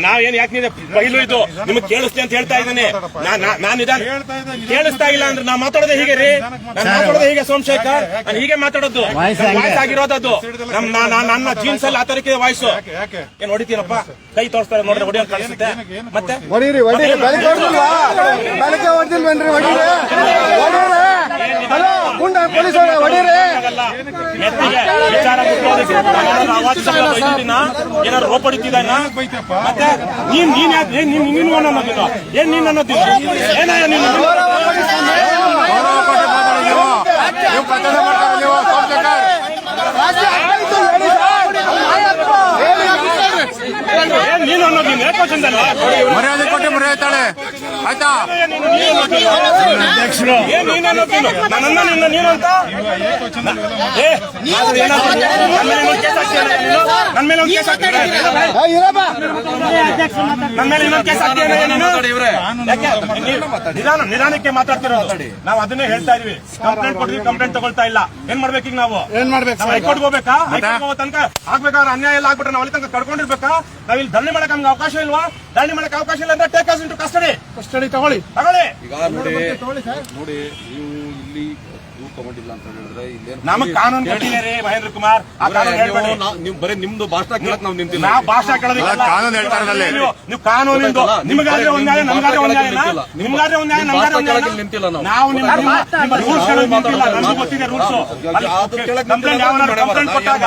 ನಾವೇನ್ ಯಾಕೆ ಬೈಲು ಇದು ನಿಮ್ಗೆ ಕೇಳಿಸ್ಲಿ ಅಂತ ಹೇಳ್ತಾ ಇದ್ದೀನಿ. ನಾನು ಇದನ್ನ ಕೇಳಿಸ್ತಾ ಇಲ್ಲ ಅಂದ್ರೆ ನಾ ಮಾತಾಡೋದೇ ಹೀಗೆ ರೀ, ನಾನು ಮಾತಾಡೋದೇ ಹೀಗೆ ಸೋಮಶೇಖರ್, ನಾನು ಹೀಗೆ ಮಾತಾಡೋದು ವಾಯ್ಸ್ ಆಗಿರೋದದು. ನನ್ನ ಜೀನ್ಸ್ ಅಲ್ಲಿ ಆತರಕ್ಕೆ ವಾಯ್ಸ್ ಏನ್ ಹೊಡಿತೀನಪ್ಪ, ಕೈ ತೋರಿಸ್ತಾರೆ ನೋಡ್ರಿ, ಹೊಡಿಯೋದು ಕಳಿಸುತ್ತೆ. ಮತ್ತೆ ಏನಾದ್ರು ರೋಪ್ ಹೊಡಿತಿದ್ದಾನ? ಮತ್ತೆ ನೀನು ಅನ್ನೋದಿಲ್ಲ, ಏನ್ ನೀನ್ ಅನ್ನೋದಿಲ್ಲ, ಏನಾಯ ನೀನು ನೀನು ಅನ್ನೋದಿಲ್ಲ. ಏಕವಚನದಲ್ಲಿ ಮರ್ಯಾದೆ ಕೊಟ್ಟು ಮರ್ಯಾದಾಳೆ ಆಯ್ತಾ? ಅಧ್ಯಕ್ಷರು ಏನ್ ನೀನು ಅನ್ನೋದಿಲ್ಲ, ನನ್ನ ನಿನ್ನ ನೀನು ಅಂತ ನನ್ನ ಮೇಲೆ ಒಂದು ಕೇಸ್ ಹಾಕ್ತೀಯ, ನನ್ನ ಮೇಲೆ ಇನ್ನೊಂದು ಕೇಸ್ ಹಾಕ್ತೀಯ ನೀನು? ನಿಧಾನಕ್ಕೆ ಮಾತಾಡ್ತಿರೋದು ನಾವು, ಅದನ್ನೇ ಹೇಳ್ತಾ ಇದೀವಿ. ಕಂಪ್ಲೇಂಟ್ ಕೊಟ್ಟಿದ್ವಿ, ಕಂಪ್ಲೇಂಟ್ ತಗೊಳ್ತಾ ಇಲ್ಲ. ಏನ್ ಮಾಡ್ಬೇಕು ಈಗ ನಾವು? ಹೈಕೋರ್ಟ್ ಹೋಗ್ಬೇಕಾ? ಹೈಕೋರ್ಟ್ ಹೋಗೋ ತನಕ ಆಗ್ಬೇಕಾದ್ರೆ ಅನ್ಯಾಯ ಎಲ್ಲ ಆಗ್ಬಿಟ್ರೆ ನಾವು ಅಲ್ಲಿ ತನಕ ಕಳ್ಕೊಂಡಿರ್ಬೇಕಾ? ನಾವ್ ಇಲ್ಲಿ ಧರಣಿ ಮಾಡಕ್ ನಮ್ಗೆ ಅವಕಾಶ ಇಲ್ವಾ? ಧರಣಿ ಮಾಡಕ್ ಅವಕಾಶ ಇಲ್ಲ ಅಂದ್ರೆ ಟೇಕ್ ಅಸ್ ಇಂಟು ಕಸ್ಟಡಿ ತಗೊಳ್ಳಿ. ಈಗ ನೋಡಿ ನೀವು ಇಲ್ಲಿ ತಗೊಂಡಿಲ್ಲ ಅಂತ ಹೇಳಿದ್ರೆ ನಮಗ್ ಕಾನೂನು ಕೊಟ್ಟಿದ್ದಾರೆ ಮಹೇಂದ್ರ ಕುಮಾರ್. ನೀವು ಬರೀ ನಿಮ್ದು ಭಾಷಣ ಕೇಳಕ್ ನಾವು ನಿಂತಿಲ್ಲ. ನಾವು ಭಾಷಣ ಕೇಳೋದಿಲ್ಲ, ಕಾನೂನು ಹೇಳ್ತಾರೆ. ನೀವು ಕಾನೂನಿಂದು ನಿಮಗಾದ್ರೆ ಒಂದ್ಯಾಯ, ನಮ್ಗಾದ್ರೆ ಒಂದ್ಯಾಯ, ನಿಮ್ಗಾದ್ರೆ ಒಂದ್ಯಾಯ, ನಮ್ಗಾದ್ರೆ ಒಂದ್ಯಾಯ. ನಿಂತಿಲ್ಲ ನಾವು ನಿಮ್ಮ ರೂಲ್ಸ್ ನಿಂತಿಲ್ಲ. ನಮ್ಗೆ ಗೊತ್ತಿದೆ ರೂಲ್ಸ್. ಕಂಪ್ಲೇಂಟ್ ಕಂಪ್ಲೇಂಟ್ ಕೊಟ್ಟಾಗ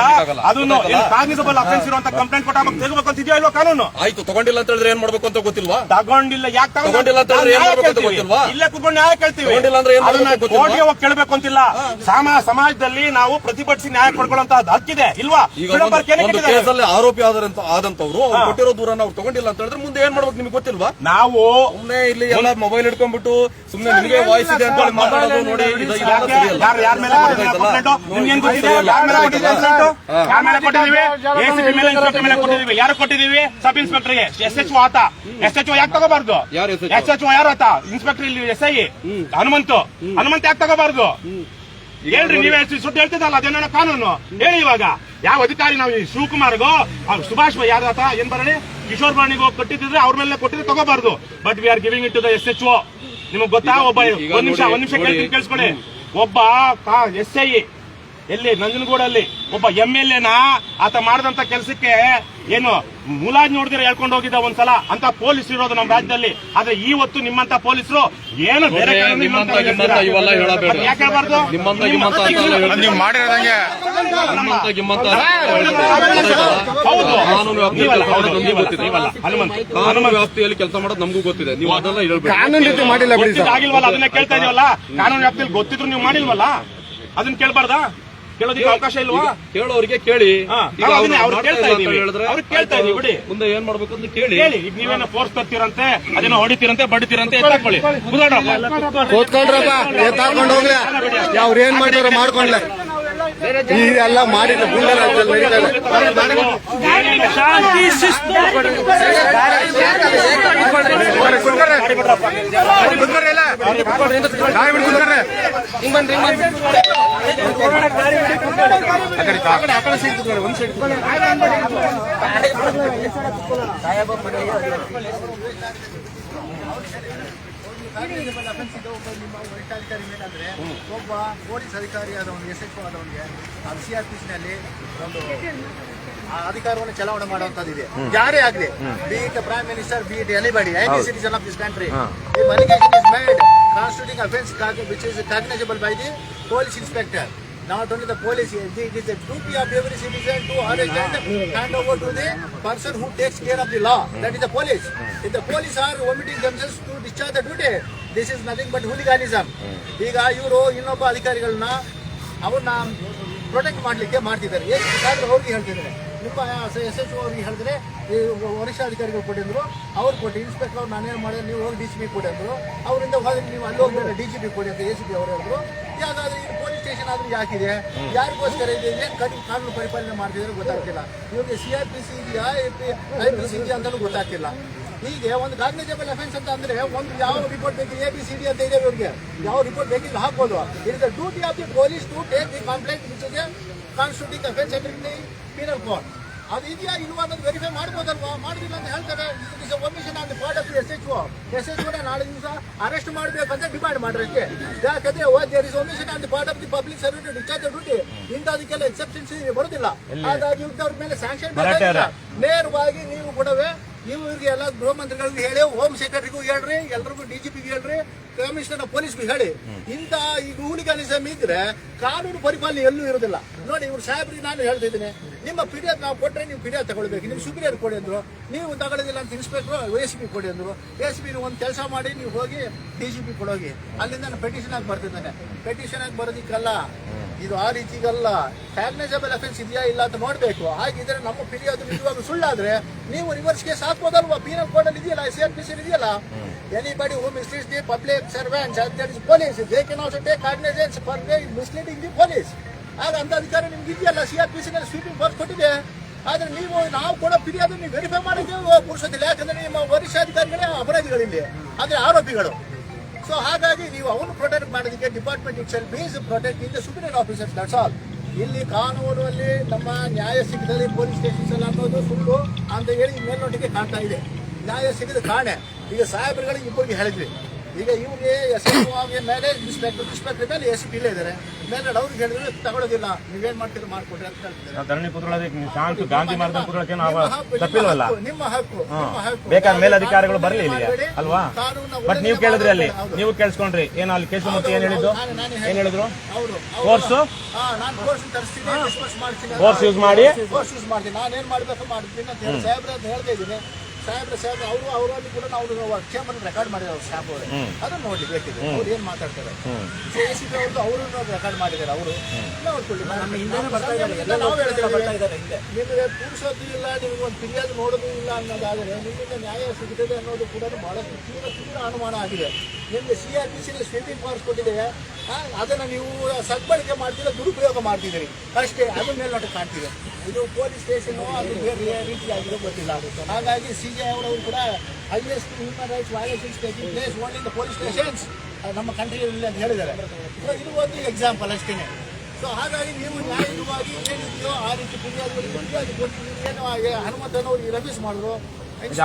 ಅದನ್ನು ಕಾಗ್ನಿಸಬಲ್ ಅಫೆನ್ಸ್ ಇರುವಂತ ಕಂಪ್ಲೇಂಟ್ ಕೊಟ್ಟಾಗ ತೆಗಬೇಕು ಅಂತ ಇದೆಯೋ ಇಲ್ವಾ ಕಾನೂನು? ಆಯ್ತು, ತಗೊಂಡಿಲ್ಲ ಅಂತ ಹೇಳಿದ್ರೆ ಏನ್ ಮಾಡ್ಬೇಕು ಅಂತ ಗೊತ್ತಿಲ್ವಾ? ತಗೊಂಡಿಲ್ಲ, ಯಾಕೆ ತಗೊಂಡಿಲ್ಲ ಅಂತ ಹೇಳಿದ್ರೆ ಏನ್ ಮಾಡ್ಬೇಕು ಅಂತ ಗೊತ್ತಿಲ್ವಾ? ಇಲ್ಲೇ ಕುತ್ಕೊಂಡು ನ್ಯಾಯ ಕೇಳ್ತೀವಿ. ತಗೊಂಡಿಲ್ಲ ಅಂದ್ರೆ ಕೋರ್ಟ್ಗೆ ಹೋಗಿ ಕೇಳಬೇಕು ಅಂತಿಲ್ಲ. ಸಮಾಜದಲ್ಲಿ ನಾವು ಪ್ರತಿಭಟಿಸಿ ನ್ಯಾಯ ಪಡ್ಕೊಳ್ಳುವಂತ ಹಕ್ಕಿದೆ ಇಲ್ವಾ? ಕೇಸಲ್ಲಿ ಆರೋಪಿ ಆದಂತವ್ರು ಕೊಟ್ಟಿರೋ ದೂರ ನಾವು ತಗೊಂಡಿಲ್ಲ ಅಂತ ಹೇಳಿದ್ರೆ ಮುಂದೆ ಏನ್ ಮಾಡ್ಬೇಕು ನಿಮ್ಗೆ ಗೊತ್ತಿಲ್ವಾ? ನಾವು ಸುಮ್ನೆ ಇಲ್ಲಿ ಎಲ್ಲ ಮೊಬೈಲ್ ಹಿಡ್ಕೊಂಡ್ಬಿಟ್ಟು ಸುಮ್ನೆ ನಿಮಗೆ ವಾಯ್ಸ್ ಇದೆ ಅಂತ ಮಾತಾಡೋದು ನೋಡಿ. ಯಾರು ಕೊಟ್ಟಿದೀವಿ? ಸಬ್ ಇನ್ಸ್ಪೆಕ್ಟರ್ಗೆ. SHO ಆತ. SHO ಯಾಕೆ ತಗೋಬಾರ್ದು? SHO ಯಾರು ಆತ? ಇನ್ಸ್ಪೆಕ್ಟರ್ ಇಲ್ಲಿ SI ಹನುಮಂತ್ ಯಾಕೆ ತಗೋಬಾರ್ದು? ಹೇಳ್ರಿ, ನೀವೇ ಸುಟ್ಟು ಹೇಳ್ತಿದ್ದಲ್ಲ, ಅದೇನೋ ಕಾನೂನು ಹೇಳಿ. ಇವಾಗ ಯಾವ ಅಧಿಕಾರಿ ನಾವು ಶಿವಕುಮಾರ್ಗೋ ಅವ್ರು ಸುಭಾಷ್ ಯಾರಾತ ಏನ್ ಬರಲಿ ಕಿಶೋರ್ ಬಾಣಿಗೋ ಕೊಟ್ಟಿದ್ರೆ ಅವ್ರ ಮೇಲೆ ಕೊಟ್ಟಿದ್ರೆ ತಗೋಬಾರ್ದು. But we are giving it to the SHO. ನಿಮಗ್ ಗೊತ್ತಾ? ಒಬ್ಬ ಒಂದ್ ನಿಮಿಷ ಕೇಳಿಸ್ಕೊಳ್ಳಿ. ಒಬ್ಬ SI ಎಲ್ಲಿ ನಂಜನಗೂಡಲ್ಲಿ ಒಬ್ಬ MLA ಆತ ಮಾಡಿದಂತ ಕೆಲಸಕ್ಕೆ ಏನು ಮುಲಾಜ್ ನೋಡಿದ್ರೆ ಹೇಳ್ಕೊಂಡು ಹೋಗಿದ್ದ ಒಂದ್ಸಲ ಅಂತ ಪೊಲೀಸ್ ಇರೋದು ನಮ್ಮ ರಾಜ್ಯದಲ್ಲಿ. ಆದ್ರೆ ಇವತ್ತು ನಿಮ್ಮಂತ ಪೊಲೀಸರು ಏನು ಬೇರೆ ಯಾಕೆ ಹೇಳ್ಬಾರ್ದು? ನೀವು ಮಾಡಿರೋದಂಗೆ ಕಾನೂನು ವ್ಯಾಪ್ತಿಯಲ್ಲಿ ಕೆಲಸ ಮಾಡೋದು ನಮಗೂ ಗೊತ್ತಿದೆ. ನೀವು ಅದೆಲ್ಲ ಹೇಳ್ಬೇಕು. ಆಗಿಲ್ವಲ್ಲ, ಅದನ್ನ ಕೇಳ್ತಾ ಇದೀವಲ್ಲ. ಕಾನೂನು ವ್ಯಾಪ್ತಿಯಲ್ಲಿ ಗೊತ್ತಿದ್ರು ನೀವು ಮಾಡಿಲ್ವಲ್ಲ, ಅದನ್ನ ಕೇಳ್ಬಾರ್ದಾ? ಕೇಳೋದಕ್ಕೆ ಅವಕಾಶ ಇಲ್ವಾ? ಕೇಳೋರಿಗೆ ಕೇಳಿ. ಬಿಡಿ, ಮುಂದೆ ಏನ್ ಮಾಡ್ಬೇಕು ಅಂತ ಕೇಳಿ. ಈಗ ನೀವೇನೋ ಫೋರ್ಸ್ ತರ್ತೀರಂತೆ, ಅದೇನೋ ಹೊಡಿತೀರಂತೆ, ಬಡಿತೀರಂತೆ, ಎತ್ತಾಕೊಳ್ಳಿ. ಎತ್ತಾಕೊಂಡು ಹೋಗ್ಲಿ, ಅವ್ರು ಏನ್ ಮಾಡ್ತಾರೋ ಮಾಡ್ಕೊಂಡ್ಲೆ. ಇದೆಲ್ಲ ಮಾಡಿದ ಗುಂಡರ ಶಾಂತಿ ಶಿಸ್ತು ಒಬ್ಬ ಪೊಲೀಸ್ ಅಧಿಕಾರಿ ಆದವನಿಗೆ SHO ಆದವನಿಗೆ CRPC ನಲ್ಲಿ ಒಂದು ಅಧಿಕಾರವನ್ನು ಚಲಾವಣೆ ಮಾಡುವಂತದ್ದಿದೆ. ಯಾರೇ ಆಗಲಿ, be it prime minister, be it anybody, any citizen of this country, the allegation is made constituting offence which is cognizable by the police inspector. Not only the police, it is the duty of every citizen to arrest and hand over to the person who takes care of the law. That is the police. If the police are omitting themselves to discharge the duty, this is nothing but hooliganism. ಈಗ ಇವರು ಇನ್ನೊಬ್ಬ ಅಧಿಕಾರಿಗಳನ್ನ ಅವ್ರನ್ನ protect ಮಾಡ್ಲಿಕ್ಕೆ ಮಾಡ್ತಿದ್ದಾರೆ. ಅವ್ರಿಗೆ ಹೇಳ್ತಿದ್ದಾರೆ, ನಿಮ್ಮ SHO ಅವ್ರಿಗೆ ಹೇಳಿದ್ರೆ ವರಿಷ್ಠಾಧಿಕಾರಿಗಳು ಕೊಟ್ಟಿದ್ರು, ಅವ್ರು ಕೊಟ್ಟು ಇನ್ಸ್ಪೆಕ್ಟರ್ ಅವ್ರು ನಾನೇನು ಮಾಡಿದ್ರೆ ನೀವು ಹೋಗಿ DCP ಕೊಡಿ ಅಂದರು. ಅವರಿಂದ ಹೋದ್ರೆ ನೀವು ಅಲ್ಲಿ ಹೋಗ್ಬೇಡ DGP ಕೊಡಿ ಅಂತ ACP ಅವರು ಹೇಳಿದ್ರು. ಯಾವ್ದಾದ್ರು ಈಗ ಪೊಲೀಸ್ ಸ್ಟೇಷನ್ ಆದ್ರೂ ಯಾಕಿದೆ, ಯಾರಿಗೋಸ್ಕರ ಇದೆ, ಏನು ಕಾನೂನು ಪರಿಪಾಲನೆ ಮಾಡ್ತಿದ್ರೆ ಗೊತ್ತಾಗ್ತಿಲ್ಲ. ಇವಾಗ CRPC ಇದೆಯಾ IPC ಇದೆಯಾ ಅಂತಲೂ ಗೊತ್ತಾಗ್ತಿಲ್ಲ. ಹೀಗೆ ಒಂದು ಕಾಗ್ನಿಸಬಲ್ ಅಫೆನ್ಸ್ ಅಂತ ಅಂದ್ರೆ ಒಂದು ಯಾವ ರಿಪೋರ್ಟ್ ಬೇಕಿದೆ ABCD ಅಂತ ಇದೆ, ಇವ್ರಿಗೆ ಯಾವ ರಿಪೋರ್ಟ್ ಬೇಕಿಲ್ಲ ಹಾಕ್ಬೋದು. It is the duty of the police to take the complaint which is a constituting offence under the penal code. ಅದು ಇದೆಯಾ ಇಲ್ವಾ ಅನ್ನೋದು ವೆರಿಫೈ ಮಾಡ್ಬೋದಲ್ವಾ? ಮಾಡುದಿಲ್ಲ ಅಂತ ಹೇಳ್ತಾರೆ. Is omission on the part of SHO ನಾಳೆ ದಿವಸ ಅರೆಸ್ಟ್ ಮಾಡಬೇಕಂತ ಡಿಮಾಂಡ್ ಮಾಡ್ರಕ್ಕೆ. ಯಾಕಂದ್ರೆ there is omission on the part of the public servant to discharge duty. ಇಂಥದಕ್ಕೆಲ್ಲ ಎಕ್ಸೆಪ್ಷನ್ಸ್ ಬರುದಿಲ್ಲ. ಹಾಗಾಗಿ ಇವ್ರ ಮೇಲೆ ಸ್ಯಾಂಕ್ಷನ್ ಬೇಕಾಗಿಲ್ಲ. ನೇರವಾಗಿ ನೀವು ಕೊಡವೆ ಇವ್ರಿಗೆ ಎಲ್ಲ ಗೃಹ ಮಂತ್ರಿಗಳಿಗೆ ಹೇಳಿ, ಹೋಮ್ ಸೆಕ್ರೆಟರಿಗೂ ಹೇಳ್ರಿ, ಎಲ್ರಿಗೂ DGPಗೆ ಹೇಳ್ರಿ, ಕಮಿಷನರ್ ಪೊಲೀಸ್ಗೂ ಹೇಳಿ. ಇಂಥ ಈಗ ಹೂಲಿಗಾನಿಸಮ್ ಇದ್ರೆ ಕಾನೂನು ಪರಿಪಾಲನೆ ಎಲ್ಲೂ ಇರೋದಿಲ್ಲ. ನೋಡಿ ಇವ್ರು ಸಾಹೇಬ್ರಿಗೆ ನಾನು ಹೇಳ್ತಿದ್ದೀನಿ, ನಿಮ್ಮ ಪಿಡಿಎಫ್ ನಾವು ಕೊಟ್ಟರೆ ನೀವು ಪಿಡಿಎಫ್ ತಗೊಳ್ಬೇಕು. ನಿಮ್ಮ ಸುಪ್ರಿಯರ್ ಕೊಡಿ ಅಂದ್ರು, ನೀವು ತಗೊಳ್ಳೋದಿಲ್ಲ ಅಂತ ಇನ್ಸ್ಪೆಕ್ಟರ್ ACP ಕೊಡಿ ಅಂದ್ರು. ACP ಒಂದು ಕೆಲಸ ಮಾಡಿ ನೀವು ಹೋಗಿ DGP ಕೊಡೋಗಿ. ಅಲ್ಲಿಂದ ನಾನು ಪೆಟಿಷನ್ ಆಗಿ ಬರ್ತಿದ್ದೇನೆ. ಪೆಟಿಷನ್ ಆಗಿ ಬರೋದಿಕ್ಕಲ್ಲ, ಇದು ಆ ರೀತಿಗಲ್ಲ. ಕಾಗ್ನೈಸಬಲ್ ಅಫೆನ್ಸ್ ಇದೆಯಾ ಇಲ್ಲ ಅಂತ ನೋಡ್ಬೇಕು. ಹಾಗಿದ್ರೆ ನಮ್ಮ ಪಿಡಿಯೋದು ನಿಜವಾಗ ಸುಳ್ಳಾದ್ರೆ ನೀವು ರಿವರ್ಸ್ ಕೇಸ್ ಹಾಕ್ಬೋದಲ್ವಾ? ಪೀನಲ್ ಕೋಡ್ ಅಲ್ಲಿ ಇದೆಯಲ್ಲ, CRPC ಇದೆಯಲ್ಲ. Anybody who ಮಿಸ್ಲೀಡ್ಸ್ the public servants and that is police, they can also take ಕಾಗ್ನೈಸೆನ್ಸ್ for misleading the police. ಆಗ ಅಂತ ಅಧಿಕಾರ ನಿಮ್ಗೆ ಇದೆಯಲ್ಲ, CRPC ನಲ್ಲಿ ಸ್ವೀಪಿಂಗ್ ಪವರ್ ಕೊಟ್ಟಿದೆ. ಆದ್ರೆ ನೀವು ನಾವು ಕೊಡೋ ಪಿಡಿಯೋದು ನೀವು ವೆರಿಫೈ ಮಾಡೋಕೆ ಪುರುಷದಿಲ್ಲ. ಯಾಕಂದ್ರೆ ನಿಮ್ಮ ವರಿಷ್ಠಾಧಿಕಾರಿಗಳೇ ಅಪರಾಧಿಗಳಿಲ್ಲ, ಆದ್ರೆ ಆರೋಪಿಗಳು. ಸೊ ಹಾಗಾಗಿ ನೀವು ಅವನು ಪ್ರೊಟೆಕ್ಟ್ ಮಾಡೋದಕ್ಕೆ department it self is protecting the superior officers, that's all. ಇಲ್ಲಿ ಕಾನೂನಲ್ಲಿ ನಮ್ಮ ನ್ಯಾಯ ಸಿಗದಲ್ಲಿ ಪೊಲೀಸ್ ಸ್ಟೇಷನ್ಸ್ ಎಲ್ಲ ಅನ್ನೋದು ಸುಳ್ಳು ಅಂತ ಹೇಳಿ ಮೇಲ್ನೋಟಿಗೆ ಕಾಣ್ತಾ ಇದೆ. ನ್ಯಾಯ ಸಿಗದ ಕಾಣೆ. ಈಗ ಸಾಹೇಬರುಗಳಿಗೆ ಇಬ್ಬರಿಗೆ ಹೇಳಿದ್ವಿ. ಈಗ ಇವ್ರಿಗೆ SHO ಮೇಲೆ ಇನ್ಸ್ಪೆಕ್ಟರ್ ಮೇಲೆ ACP ಇಲ್ಲೇ ಇದ್ದಾರೆ. ಮೇಲೆ ಅವ್ರಿಗೆ ಹೇಳಿದ್ರೆ ತಗೊಳ್ಳೋದಿಲ್ಲ, ನೀವೇನ್ ಮಾಡ್ತೀರಿ ಮಾಡ್ಕೊಡ್ರಿ ಅಂತ ಹೇಳ್ತಿದ್ದಾರೆ. ಧರಣಿ ಕೂತ್ಕೊಳ್ಳೋದಕ್ಕೆ ಶಾಂತ ಗಾಂಧಿ ಮಾರ್ಗದಲ್ಲಿ ಕೂತ್ಕೊಳ್ಳೋಕೆ ನಾವು ತಪ್ಪಿಲ್ವಲ್ಲ. ನಿಮ್ಮ ಹಕ್ಕು. ಬೇಕಾದ ಮೇಲಧಿಕಾರಿಗಳು ಬರಲಿ ಇಲ್ಲಿ ಅಲ್ವಾ? ಬಟ್ ನೀವು ಕೇಳಿದ್ರಿ, ಅಲ್ಲಿ ನೀವು ಕೇಳಿಸ್ಕೊಂಡ್ರಿ. ಏನು ಅಲ್ಲಿ ಕೇಶವಮೂರ್ತಿ ಏನ್ ಹೇಳಿದ್ರು? ಏನ್ ಹೇಳಿದ್ರು? ಕೋರ್ಸ್ ನಾನು ಕೋರ್ಸ್ ತರಿಸ್ತೀನಿ, ಡಿಸ್ಕಸ್ ಮಾಡ್ತೀನಿ, ಕೋರ್ಸ್ ಯೂಸ್ ಮಾಡಿ ಕೋರ್ಸ್ ಯೂಸ್ ಮಾಡ್ತೀನಿ, ನಾನೇನ್ ಮಾಡ್ಬೇಕು ಮಾಡ್ತೀನಿ ಅಂತ ಹೇಳಿ ಸಾಹೇಬ್ರ ಅಂತ ಹೇಳ್ತಾ ಇದ್ದೀನಿ. ಸಾಹೇಬ್ರ ಅವರಲ್ಲಿ ಕೂಡ ನಾವು ಕ್ಷೇಮನ ರೆಕಾರ್ಡ್ ಮಾಡಿದ್ದಾರೆ ಸ್ಟಾಫ್ ಅವರು. ಅದನ್ನ ನೋಡಿ ಬೇಕಿದೆ ಅವ್ರು ಏನ್ ಮಾತಾಡ್ತಾರೆ. ACP ಅವ್ರದ್ದು ಅವರು ರೆಕಾರ್ಡ್ ಮಾಡಿದ್ದಾರೆ. ಅವರು ನೋಡ್ಕೊಳ್ಳಿ, ನಾವು ಹೇಳ್ತೇವೆ ನಿಮಗೆ ಪುರುಷತ್ವ ಇಲ್ಲ, ನಿಮಗೆ ಒಂದು ಫಿರ್ಯಾದು ನೋಡೋದು ಇಲ್ಲ ಅನ್ನೋದಾದರೆ ನಿಮ್ಮಿಂದ ನ್ಯಾಯ ಸಿಗುತ್ತದೆ ಅನ್ನೋದು ಕೂಡ ಬಹಳಷ್ಟು ತೀವ್ರ ಅನುಮಾನ ಆಗಿದೆ. ನಿಮಗೆ CRPC ಸ್ವೀಪಿಂಗ್ ಪವರ್ಸ್ ಕೊಟ್ಟಿದೆ, ಅದನ್ನ ನೀವು ಸದ್ಬಳಕೆ ಮಾಡ್ತೀರ, ದುರುಪಯೋಗ ಮಾಡ್ತಿದ್ದೀರಿ ಅಷ್ಟೇ. ಅದ್ರ ಮೇಲೆ ನೋಡಿ ಕಾಣ್ತಿದೆ. ಇದು ಪೊಲೀಸ್ ಸ್ಟೇಷನ್ ಅದು ಬೇರೆ ರೀತಿಯಾಗಿರೋ ಗೊತ್ತಿಲ್ಲ. ಹಾಗಾಗಿ CJ ಅವರು ಕೂಡ highest human rights violations taking place only in the police stations ನಮ್ಮ ಕಂಟ್ರಿಯಲ್ಲಿ ಅಂತ ಹೇಳಿದ್ದಾರೆ. ಇದು ಒಂದು ಎಕ್ಸಾಂಪಲ್ ಅಷ್ಟೇ. ಸೊ ಹಾಗಾಗಿ ನೀವು ನ್ಯಾಯಯುತವಾಗಿ ಏನಿದೆಯೋ ಆ ರೀತಿ ಫಿರ್ಯಾದು ಏನು ಹನುಮಂತನವ್ರು ರೆಫ್ಯೂಸ್ ಮಾಡಿದ್ರು.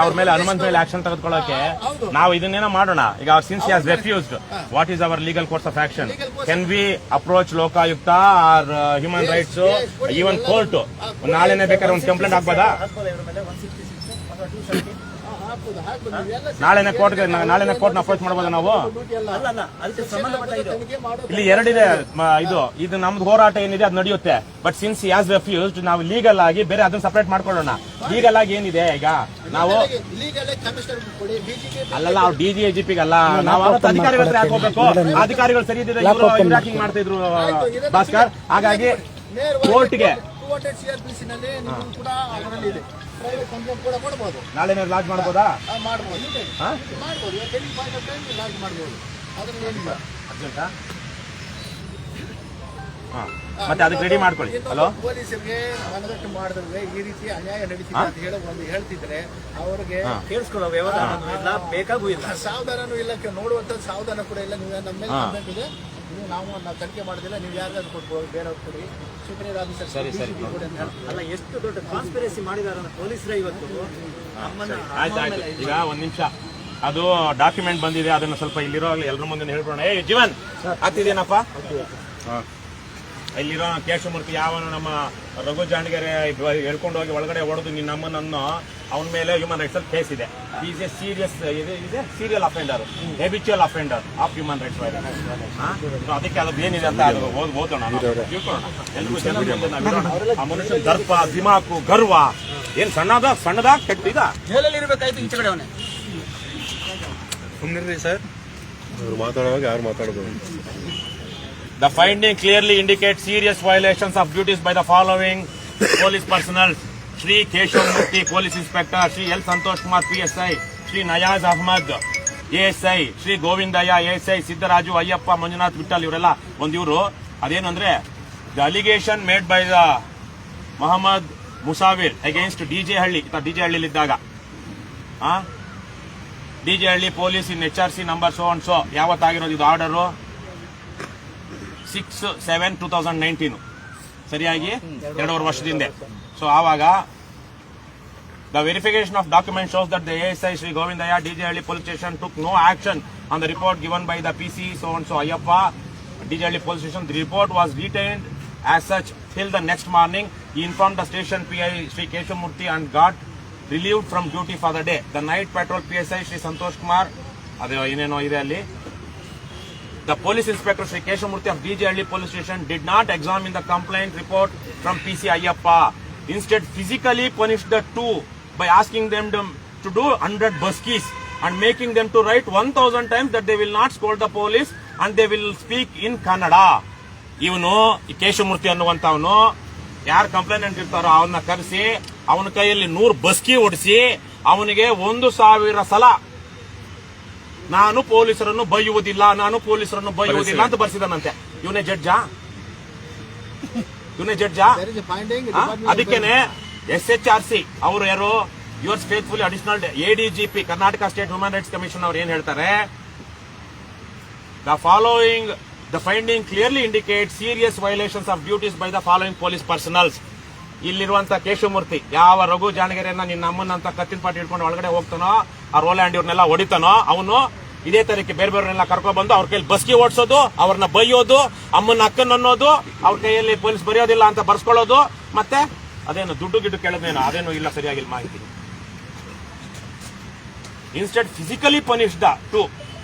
ಅವ್ರ ಮೇಲೆ ಹನುಮಂತ ಮೇಲೆ ಆಕ್ಷನ್ ತೆಗೆದುಕೊಳ್ಳೋಕೆ ನಾವು ಇದನ್ನೇನೋ ಮಾಡೋಣ. ಈಗ since he has refused, what is our legal course of action? Can we approach Lokayukta or human rights, even court? ನಾಳೆನೆ ಬೇಕಾದ್ರೆ ಒಂದು ಕಂಪ್ಲೇಂಟ್ ಹಾಕ್ಬೋದಾ? ನಾಳೆನೆ ಕೋರ್ಟ್ನ ಅಪ್ರೋಚ್ ಮಾಡಬಹುದು ನಾವು. ಇಲ್ಲಿ ಎರಡಿದೆ. ಇದು ನಮ್ದು ಹೋರಾಟ ಏನಿದೆ ಅದು ನಡೆಯುತ್ತೆ. But since he has refused, ನಾವು ಲೀಗಲ್ ಆಗಿ ಬೇರೆ ಅದನ್ನ ಸಪರೇಟ್ ಮಾಡ್ಕೊಳ್ಳೋಣ. ಲೀಗಲ್ ಆಗಿ ಏನಿದೆ ಈಗ ನಾವು ಅಲ್ಲಲ್ಲ, ಅವ್ರು DGPಗೆ ಅಲ್ಲ, ನಾವು ಅಧಿಕಾರಿಗಳ ಹತ್ರ ಯಾಕೆ ಹೋಗ್ಬೇಕು? ಅಧಿಕಾರಿಗಳು ಸರಿ ಇದ್ದಿದ್ರೆ ಇವ್ರು ಯಾಕಿಂಗ್ ಮಾಡ್ತಾ ಇದ್ರು ಭಾಸ್ಕರ್? ಹಾಗಾಗಿ ಕೋರ್ಟ್ಗೆ CRPC ನಲ್ಲಿ ನಿಮಗೂ ಕೂಡ ಅದರಲ್ಲಿ ಇದೆ, ಪ್ರೈವೇಟ್ ಕಂಪ್ಲೇಂಟ್ ಕೂಡ ಕೊಡಬಹುದು. ನಾಳೆ ಲಾಂಚ್ ಮಾಡ್ಬೋದಾ? ಮಾಡ್ಬೋದು, telling point of time launch ಮಾಡ್ಬೋದು. ಅದರಲ್ಲಿ ಏನಿಲ್ಲ. ಮತ್ತೆ ಅದಕ್ಕೆ ರೆಡಿ ಮಾಡ್ಕೊಳ್ಳಿ. ಹಲೋ, ಪೊಲೀಸರಿಗೆ ಮನದಟ್ಟು ಮಾಡಿದ್ರೆ ಈ ರೀತಿ ಅನ್ಯಾಯ ನಡೀತಿದೆ ಅಂತ ಹೇಳೋ ಒಂದು ಹೇಳ್ತಿದ್ರೆ ಅವ್ರಿಗೆ ಕೇಳಿಸ್ಕೊಳ್ಳೋ ವ್ಯವಧಾನ ಇಲ್ಲ, ಬೇಕಾಗೂ ಇಲ್ಲ, ಸಾವಧಾನನೂ ಇಲ್ಲ, ನೋಡುವಂತ ಸಾವಧಾನ ಕೂಡ ಇಲ್ಲ. ನೀವು ನಮ್ಮ ಮೇಲೆ ಕಂಪ್ಲೇಂಟ್ ಇದೆ, ನಾವು ತನಿಖೆ ಮಾಡೋದಿಲ್ಲ, ನೀವು ಯಾರಿಗಾದ್ರು ಕೊಡ್ಬೋದು, ಬೇರೆಯವ್ರು ಕೊಡಿ, ಸುಪ್ರೀಂ ಆಫೀಸರ್ ಕೊಡಿ ಅಂತ ಹೇಳ್ತೀವಿ. ಅಲ್ಲ, ಎಷ್ಟು ದೊಡ್ಡ ಕಾನ್ಸ್ಪಿರಸಿ ಮಾಡಿದಾರೆ ಪೊಲೀಸರೇ ಇವತ್ತು. ಆಯ್ತು, ಈಗ ಒಂದ್ ನಿಮಿಷ, ಅದು ಡಾಕ್ಯುಮೆಂಟ್ ಬಂದಿದೆ, ಅದನ್ನ ಸ್ವಲ್ಪ ಇಲ್ಲಿರೋ ಎಲ್ಲರ ಮುಂದೆ ಹೇಳ್ಕೊಡೋಣ. ಜೀವನ್ ಆಗ್ತಿದೇನಪ್ಪ? ಇಲ್ಲಿರೋ ಕೇಶವಮೂರ್ತಿ ಯಾವನು ನಮ್ಮ ರಘು ಜಾಂಡಗೆರೆ ಹೇಳ್ಕೊಂಡು ಹೋಗಿ ಒಳಗಡೆ ಹೊಡೆದು ನಮ್ಮನ್ನು ಅವನ ಮೇಲೆ ಹ್ಯೂಮನ್ ರೈಟ್ಸ್ ಅಲ್ಲಿ ಕೇಸ್ ಇದೆ. Is a serial offender, habitual offender of human rights violation. ಅದಕ್ಕೆ ಅದು ಏನಿದೆ ಅಂತ ಅದು ಓದೋಣ, ತಿಳ್ಕೊಳ್ಳೋಣ. ಎಲ್ರಿಗೂ ಜನರಿಗೆ ಆ ಮನುಷ್ಯ ದರ್ಪ, ದಿಮಾಕು, ಗರ್ವ ಏನ್ ಸಣ್ಣದ ಕೆಟ್ಟಿದ ಇರಬೇಕಾಯ್ತು. ಈಚೆ ಕಡೆ ಅವನೇ ಸುಮ್ಮನಿರ್ರಿ ಸರ್, ಅವ್ರು ಮಾತಾಡುವಾಗ ಯಾರು ಮಾತಾಡಬಹುದು. The finding clearly indicates serious violations of duties by the following police personnel: Shri Keshavamurthy, Police Inspector; Shri L. Santosh Kumar, PSI; Shri Nayaz Ahmad, ASI; Shri Govindaya, ASI; Siddharaju, Ayyappa, Manjunath, Vittal. ಇವರೆಲ್ಲ ಒಂದಿವರು ಅದೇನಂದ್ರೆ the allegation made by the Muhammad Musawir against DJ Halli. DJ ಹಳ್ಳಿಲಿದ್ದಾಗ DJ Halli police in HRC number so and so ಯಾವತ್ತಾಗಿರೋದು ಇದು order? 6/7/2019, ಸರಿಯಾಗಿ 2.5 ವರ್ಷದಿಂದ. So ಆವಾಗ The verification of documents shows that the ASI Sri Govindaya DJHalli police station took no action on the report given by the PC so-and-so Ayyappa DJHalli police station. The report was retained as such till the next morning. He informed the station PI Sri Keshamurthy and got relieved from duty for the day. The night patrol PSI Sri Santosh Kumar, adu ineno ide alli. The police inspector Sri Keshamurthy of DJHalli police station did not examine the complaint report from PC Ayyappa. Instead, physically punished the two by asking them to do 100 buskies and making them to write 1,000 times that they will not scold the police and they will speak in Kannada. ಇವನು ಈ ಕೇಶಮೂರ್ತಿ ಅನ್ನುವಂತವನು ಯಾರು complaint ಇರ್ತಾರೋ ಅವನ್ನ ಕರೆಸಿ ಅವನ ಕೈಯಲ್ಲಿ 100 ಬಸ್ಕಿ ಓಡಿಸಿ ಅವನಿಗೆ 1,000 ಸಲ ನಾನು ಪೊಲೀಸರನ್ನು ಬೈಯುವುದಿಲ್ಲ ಅಂತ ಬರ್ಸಿದಾನಂತೆ. ಇವನೇ ಜಡ್ಜಾ? ಅದಕ್ಕೇನೆ SHRC ಅವರು ಯಾರು yours faithfully additional ADGP Karnataka state human rights commission ಅವ್ರು ಏನ್ ಹೇಳ್ತಾರೆ, the finding clearly indicates serious violations of duties by the following police personnel. ಇಲ್ಲಿರುವಂತ Keshavamurthy ಯಾವ ರಘು ಜಾಣಗೆರೆಯನ್ನ ನಿನ್ನ ಅಮ್ಮನಂತ ಕತ್ತಿನ ಪಾಟಿ ಹಿಡ್ಕೊಂಡು ಒಳಗಡೆ ಹೋಗ್ತಾನೋ ಆ ರೋಲ್ಯಾಂಡ್ ಇವ್ರನ್ನೆಲ್ಲ ಹೊಡಿತಾನೋ ಅವನು ಇದೇ ತರಕ್ಕೆ ಬೇರೆಯವರನ್ನೆಲ್ಲ ಕರ್ಕೊಂಡ್ ಬಂದು ಅವ್ರ ಕೈಯಲ್ಲಿ ಬಸ್ಕಿ ಓಡಿಸೋದು, ಅವ್ರನ್ನ ಬೈಯೋದು, ಅಮ್ಮನ ಅಕ್ಕನ್ ಅನ್ನೋದು, ಅವ್ರ ಕೈಯಲ್ಲಿ ಪೊಲೀಸ್ ಬರೆಯೋದಿಲ್ಲ ಅಂತ ಬರ್ಸ್ಕೊಳ್ಳೋದು, ಮತ್ತೆ ಅದೇನು ದುಡ್ಡು ಗಿಡ್ಡು ಕೇಳೋದೇನೋ ಅದೇನು ಇಲ್ಲ, ಸರಿಯಾಗಿಲ್ಲ ಮಾಹಿತಿ. Instead physically punished to.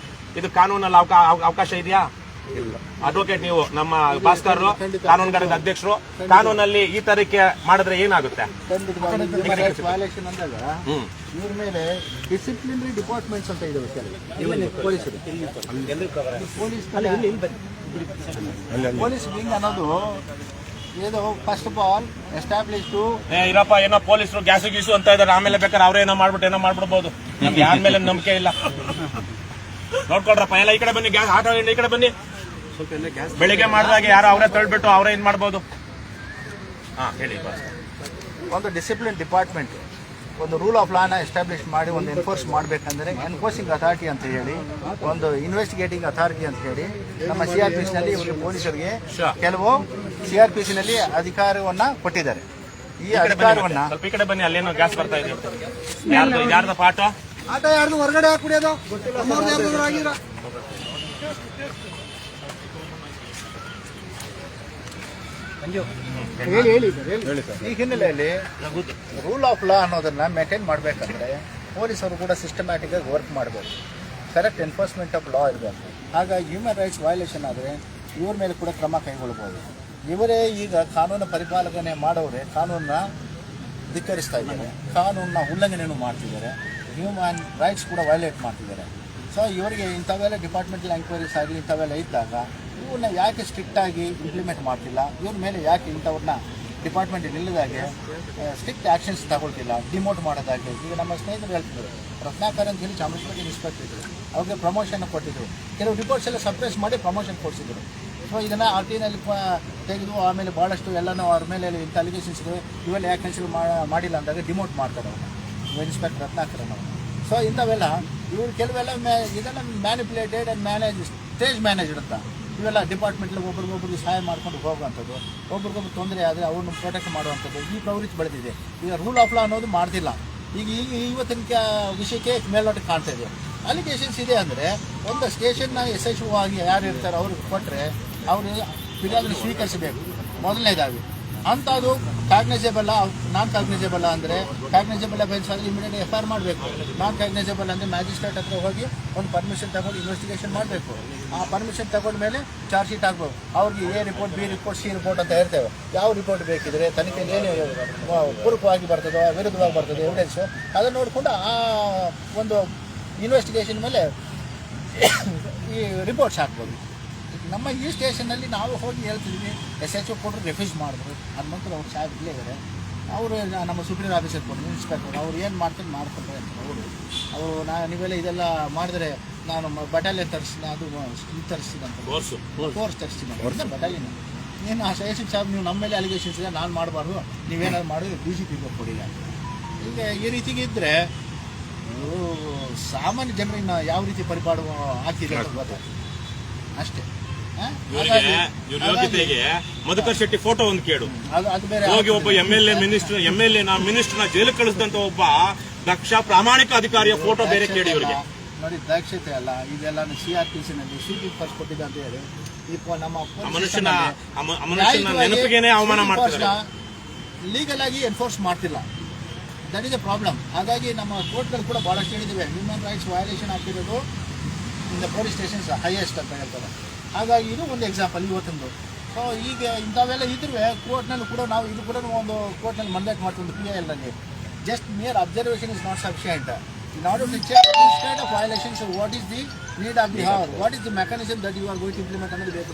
ಇದು ಕಾನೂನಲ್ಲಿ ಅವಕಾಶ ಇದೆಯಾ? ಅಡ್ವೊಕೇಟ್ ನೀವು ನಮ್ಮ ಭಾಸ್ಕರ್ ಕಾನೂನುಗಾರದ ಅಧ್ಯಕ್ಷರು, ಕಾನೂನಲ್ಲಿ ಈ ತರಕ್ಕೆ ಮಾಡಿದ್ರೆ ಏನಾಗುತ್ತೆ? ವೈಲೇಷನ್ ಅಂದಾಗ ಇವ್ರ ಮೇಲೆ ಡಿಸಿಪ್ಲಿನರಿ ಡಿಪಾರ್ಟ್ಮೆಂಟ್ಸ್ ಅಂತ ಇದಾವೆ ಪೊಲೀಸರು. ಪೊಲೀಸ್ ವಿಂಗ್ ಅನ್ನೋದು ಇದು ಫಸ್ಟ್ ಆಫ್ ಆಲ್ ಎಸ್ಟಾಬ್ಲಿಷ್ಡ್. ಇರಪ್ಪ ಏನೋ ಪೊಲೀಸರು ಗ್ಯಾಸು ಗೀಸು ಅಂತ ಇದಾರೆ, ಆಮೇಲೆ ಬೇಕಾದ್ರೆ ಅವ್ರೇ ಏನೋ ಮಾಡ್ಬಿಡ್ಬೋದು. ನಮ್ಗೆ ಯಾರ ಮೇಲೆ ನಂಬಿಕೆ ಇಲ್ಲ. ನೋಡ್ಕೊಳ್ರಪ್ಪ ಎಲ್ಲ ಈ ಕಡೆ ಬನ್ನಿ, ಗ್ಯಾಸ್ ಆಟೋ ಈ ಕಡೆ ಬನ್ನಿ. ಬೆಳಿಗ್ಗೆ ಮಾಡಿದಾಗ ಯಾರು ಅವರೇ ತಳ್ಬಿಟ್ಟು ಅವರೇ ಏನ್ ಮಾಡ್ಬೋದು? ಹೇಳಿ. ಒಂದು ಡಿಸಿಪ್ಲಿನ್ ಡಿಪಾರ್ಟ್ಮೆಂಟ್ ಒಂದು ರೂಲ್ ಆಫ್ ಲಾನ ಎಸ್ಟಾಬ್ಲಿಷ್ ಮಾಡಿ ಒಂದು ಎನ್ಫೋರ್ಸ್ ಮಾಡಬೇಕಂದ್ರೆ ಎನ್ಫೋರ್ಸಿಂಗ್ ಅಥಾರಿಟಿ ಅಂತ ಹೇಳಿ, ಒಂದು ಇನ್ವೆಸ್ಟಿಗೇಟಿಂಗ್ ಅಥಾರಿಟಿ ಅಂತ ಹೇಳಿ ನಮ್ಮ CRPC ನಲ್ಲಿ ಇವರಿಗೆ ಪೊಲೀಸರಿಗೆ ಕೆಲವು CRPC ನಲ್ಲಿ ಅಧಿಕಾರವನ್ನ ಕೊಟ್ಟಿದ್ದಾರೆ. ಈ ಅಧಿಕಾರವನ್ನ ಸ್ವಲ್ಪ ಈ ಕಡೆ ಬನ್ನಿ, ಅಲ್ಲೇನೋ ಗ್ಯಾಸ್ ಬರ್ತಾ ಇದೆ. ಯಾರ್ದ ಪಾಠ? ಆಟ ಯಾರ್ದು ಹೊರಗಡೆ ಹಾಕ್ಬಿಡಿಯೋದು ಆಗಿರ. ಈ ಹಿನ್ನೆಲೆಯಲ್ಲಿ ರೂಲ್ ಆಫ್ ಲಾ ಅನ್ನೋದನ್ನ ಮೇಂಟೈನ್ ಮಾಡಬೇಕಂದ್ರೆ ಪೊಲೀಸರು ಕೂಡ ಸಿಸ್ಟಮ್ಯಾಟಿಕ್ ಆಗಿ ವರ್ಕ್ ಮಾಡಬೇಕು, ಕರೆಕ್ಟ್ ಎನ್ಫೋರ್ಸ್ಮೆಂಟ್ ಆಫ್ ಲಾ ಇರಬೇಕು. ಹಾಗಾಗಿ ಹ್ಯೂಮನ್ ರೈಟ್ಸ್ ವೈಲೇಷನ್ ಆದರೆ ಇವ್ರ ಮೇಲೆ ಕೂಡ ಕ್ರಮ ಕೈಗೊಳ್ಳಬಹುದು. ಇವರೇ ಈಗ ಕಾನೂನು ಪರಿಪಾಲನೆ ಮಾಡೋರೆ ಕಾನೂನನ್ನ ಧಿಕ್ಕರಿಸ್ತಾ ಇದ್ದಾರೆ, ಕಾನೂನನ್ನ ಉಲ್ಲಂಘನೆಯನ್ನು ಮಾಡ್ತಿದ್ದಾರೆ, ಹ್ಯೂಮನ್ ರೈಟ್ಸ್ ಕೂಡ ವೈಲೇಟ್ ಮಾಡ್ತಿದ್ದಾರೆ. ಸೊ ಇವರಿಗೆ ಇಂಥವೆಲ್ಲ ಡಿಪಾರ್ಟ್ಮೆಂಟಲ್ ಎಂಕ್ವೈರೀಸ್ ಆಗಲಿ ಇಂಥವೆಲ್ಲ ಇದ್ದಾಗ ಇವ್ರನ್ನ ಯಾಕೆ ಸ್ಟ್ರಿಕ್ಟಾಗಿ ಇಂಪ್ಲಿಮೆಂಟ್ ಮಾಡ್ತಿಲ್ಲ, ಇವ್ರ ಮೇಲೆ ಯಾಕೆ ಇಂಥವ್ರನ್ನ ಡಿಪಾರ್ಟ್ಮೆಂಟ್ ಇಲ್ಲದಾಗೆ ಸ್ಟ್ರಿಕ್ಟ್ ಆ್ಯಕ್ಷನ್ಸ್ ತಗೊಳ್ತಿಲ್ಲ, ಡಿಮೋಟ್ ಮಾಡೋದಾಗಲಿ. ಈಗ ನಮ್ಮ ಸ್ನೇಹಿತರು ಹೇಳ್ತಿದ್ರು, ರತ್ನಾಕರ್ ಅಂತ ಹೇಳಿ ಚಾಮರಾಜಪೇಟೆ ಇನ್ಸ್ಪೆಕ್ಟರ್ ಇದ್ರು, ಅವ್ರಿಗೆ ಪ್ರಮೋಷನ್ ಕೊಟ್ಟಿದ್ರು. ಕೆಲವು ರಿಪೋರ್ಟ್ಸ್ ಎಲ್ಲ ಸಪ್ರೆಸ್ ಮಾಡಿ ಪ್ರಮೋಷನ್ ಕೊಡಿಸಿದ್ರು. ಸೊ ಇದನ್ನು RT ನಲ್ಲಿ ತೆಗೆದು ಆಮೇಲೆ ಭಾಳಷ್ಟು ಎಲ್ಲನೂ ಅವ್ರ ಮೇಲೆ ಇಂಥ ಅಲಿಗೇಷನ್ಸ್ ಇವೆ, ಇವೆಲ್ಲ ಯಾಕೆ ಕನ್ಸಿಡರ್ ಮಾಡಿಲ್ಲ ಅಂದಾಗ ಡಿಮೋಟ್ ಮಾಡ್ತಾರೆ ಅವ್ರನ್ನ, ಇನ್ಸ್ಪೆಕ್ಟರ್ ರತ್ನಾಕರ್ ಅವರು. ಸೊ ಇಂಥವೆಲ್ಲ ಇವರು ಕೆಲವೆಲ್ಲ ಇದೆಲ್ಲ ಮ್ಯಾನಿಪುಲೇಟೆಡ್ ಆ್ಯಂಡ್ ಸ್ಟೇಜ್ ಮ್ಯಾನೇಜ್ಡ್ ಅಂತ. ಇವೆಲ್ಲ ಡಿಪಾರ್ಟ್ಮೆಂಟ್ಲಿ ಒಬ್ರಿಗೊಬ್ರಿಗೆ ಸಹಾಯ ಮಾಡ್ಕೊಂಡು ಹೋಗುವಂಥದ್ದು, ಒಬ್ರಿಗೊಬ್ರು ತೊಂದರೆ ಆದರೆ ಅವ್ರನ್ನ ಪ್ರೊಟೆಕ್ಟ್ ಮಾಡುವಂಥದ್ದು ಈ ಪ್ರವೃತ್ತಿ ಬೆಳೆದಿದೆ. ಈಗ ರೂಲ್ ಆಫ್ ಲಾ ಅನ್ನೋದು ಮಾಡ್ತಿಲ್ಲ. ಈಗ ಇವತ್ತಿನ ವಿಷಯಕ್ಕೆ ಮೇಲ್ನೋಟಕ್ಕೆ ಕಾಣ್ತಾ ಇದೆ. ಅಲಿಗೇಷನ್ಸ್ ಇದೆ ಅಂದರೆ ಒಂದು ಸ್ಟೇಷನ್ನ SHO ಆಗಿ ಯಾರು ಇರ್ತಾರೆ ಅವ್ರಿಗೆ ಕೊಟ್ಟರೆ ಅವರು ಫಿರ್ಯಾದನ್ನು ಸ್ವೀಕರಿಸಬೇಕು ಮೊದಲನೇದಾಗಿ. ಅಂಥದ್ದು ಕಾಗ್ನೈಸೇಬಲ್ ನಾನ್ ಕಾಗ್ನೈಸೇಬಲ್ ಅಂದರೆ ಕಾಗ್ನೈಸೇಬಲ್ ಅಫೆನ್ಸ್ ಆದರೆ ಇಮಿಡಿಯೇಟ್ FIR ಮಾಡಬೇಕು. ನಾನ್ ಕಾಗ್ನೈಸೇಬಲ್ ಅಂದರೆ ಮ್ಯಾಜಿಸ್ಟ್ರೇಟ್ ಹತ್ರ ಹೋಗಿ ಒಂದು ಪರ್ಮಿಷನ್ ತಗೊಂಡು ಇನ್ವೆಸ್ಟಿಗೇಷನ್ ಮಾಡಬೇಕು. ಆ ಪರ್ಮಿಷನ್ ತಗೊಂಡ ಮೇಲೆ ಚಾರ್ಜ್ ಶೀಟ್ ಹಾಕ್ಬೇಕು. ಅವ್ರಿಗೆ A report, B report, C report ಅಂತ ಇರ್ತೇವೆ. ಯಾವ ರಿಪೋರ್ಟ್ ಬೇಕಿದ್ರೆ ತನಿಖೆಯಲ್ಲಿ ಏನು ಪೂರಕವಾಗಿ ಬರ್ತದೋ ವಿರುದ್ಧವಾಗಿ ಬರ್ತದೆ ಎವಿಡೆನ್ಸು ಅದನ್ನು ನೋಡಿಕೊಂಡು ಆ ಒಂದು ಇನ್ವೆಸ್ಟಿಗೇಷನ್ ಮೇಲೆ ಈ ರಿಪೋರ್ಟ್ಸ್ ಹಾಕ್ಬೋದು. ನಮ್ಮ ಈ ಸ್ಟೇಷನ್ನಲ್ಲಿ ನಾವು ಹೋಗಿ ಹೇಳ್ತಿದ್ವಿ, SHO ಕೊಟ್ಟರು ರೆಫ್ಯೂಸ್ ಮಾಡಿದ್ರು. ಹನುಮಂತರು ಅವ್ರು ಸಾಹೇಬ್ ಇಲ್ಲೇ ಇದ್ದಾರೆ, ಅವರು ನಮ್ಮ ಸುಪ್ರೀಂ ಆಫೀಸರ್ ಕೊಟ್ಟರು ಇನ್ಸ್ಪೆಕ್ಟರ್, ಅವ್ರು ಏನು ಮಾಡ್ತಾರೆ ಮಾಡ್ತಾರೆ ಅಂತ ಅವರು ನೀವೆಲ್ಲ ಇದೆಲ್ಲ ಮಾಡಿದ್ರೆ ನಾನು ಬಟಾಲಿಯನ್ ತರಿಸ್ತೀನಿ, ಅದು ಇದು ತರಿಸ್ತೀನಿ ಅಂತ ಫೋರ್ಸ್ ತರಿಸ್ತೀನಿ ಅಂತ ಬಟಾಲಿಯನ್. ಏನು ಆ ಸಜೆಷನ್ ಸಾಹೇಬ್ ನೀವು ನಮ್ಮ ಮೇಲೆ ಅಲಿಗೇಷನ್ಸ್ ಇದೆ, ನಾನು ಮಾಡಬಾರ್ದು, ನೀವೇನಾದ್ರು ಮಾಡಿದ್ರೆ DGPಗೆ ಕೊಡಿ. ಈಗ ಈ ರೀತಿಗೆ ಇದ್ದರೆ ಸಾಮಾನ್ಯ ಜನರನ್ನ ಯಾವ ರೀತಿ ಪರಿಪಾಡು ಆಗ್ತಿದೆ ಅಂತ ಗೊತ್ತಾಗ್ತದೆ ಅಷ್ಟೇ. ಇವರಿಗೆ ಇವ್ರ ಯೋಗ್ಯತೆಗೆ ಮಧುಕರ್ ಶೆಟ್ಟಿ ಫೋಟೋ ಒಂದು ಕೇಳು. ಅದು ಬೇರೆ ಹೋಗಿ ಒಬ್ಬ MLA ಮಿನಿಸ್ಟರ್ನ ಜೈಲಿಗೆ ಕಳಿಸಿದಂತ ಒಬ್ಬ ದಕ್ಷ ಪ್ರಾಮಾಣಿಕ ಅಧಿಕಾರಿಯ ಫೋಟೋ ಬೇರೆ ಕೇಳಿ ಇವರಿಗೆ. ನೋಡಿ, ದಕ್ಷತೆ ಅಲ್ಲ ಇದೆಲ್ಲ CRPC ನಲ್ಲಿ ಸಿಟಿ ಫಸ್ಟ್ ಕೊಟ್ಟಿದ್ದ ಅಂತ ಹೇಳಿ ನಮ್ಮ ಮನುಷ್ಯನ ನೆನಪಿಗೇನೆ ಅವಮಾನ ಮಾಡ್ತಾರೆ. ಲೀಗಲ್ ಆಗಿ ಎನ್ಫೋರ್ಸ್ ಮಾಡ್ತಿಲ್ಲ. That is A problem. ಹಾಗಾಗಿ ನಮ್ಮ ಕೋರ್ಟ್ಗಳು ಕೂಡ ಬಹಳಷ್ಟು ಹೇಳಿದ್ದೇವೆ ಹ್ಯೂಮನ್ ರೈಟ್ಸ್ ವಯೋಲೇಷನ್ ಆಗ್ತಿರೋದು ಇನ್ ಪೊಲೀಸ್ ಸ್ಟೇಷನ್ಸ್ ಹೈಯೆಸ್ಟ್ ಅಂತ ಹೇಳ್ತಾರೆ. ಹಾಗಾಗಿ ಇದು ಒಂದು ಎಕ್ಸಾಂಪಲ್ ಇವತ್ತೊಂದು. ಸೊ ಈಗ ಇಂಥವೆಲ್ಲ ಇದ್ರೆ ಕೋರ್ಟ್ನಲ್ಲಿ ಕೂಡ ನಾವು ಇದು ಕೂಡ ಒಂದು ಕೋರ್ಟ್ನಲ್ಲಿ ಮಂಡೇಟ್ ಮಾಡ್ತೀವಿ PIL ನಲ್ಲಿ. Just mere observation is not sufficient. In order to check this kind of violations, what is the need of the hour? What is the mechanism that you are going to implement ಅನ್ನೋದು ಬೇಕು.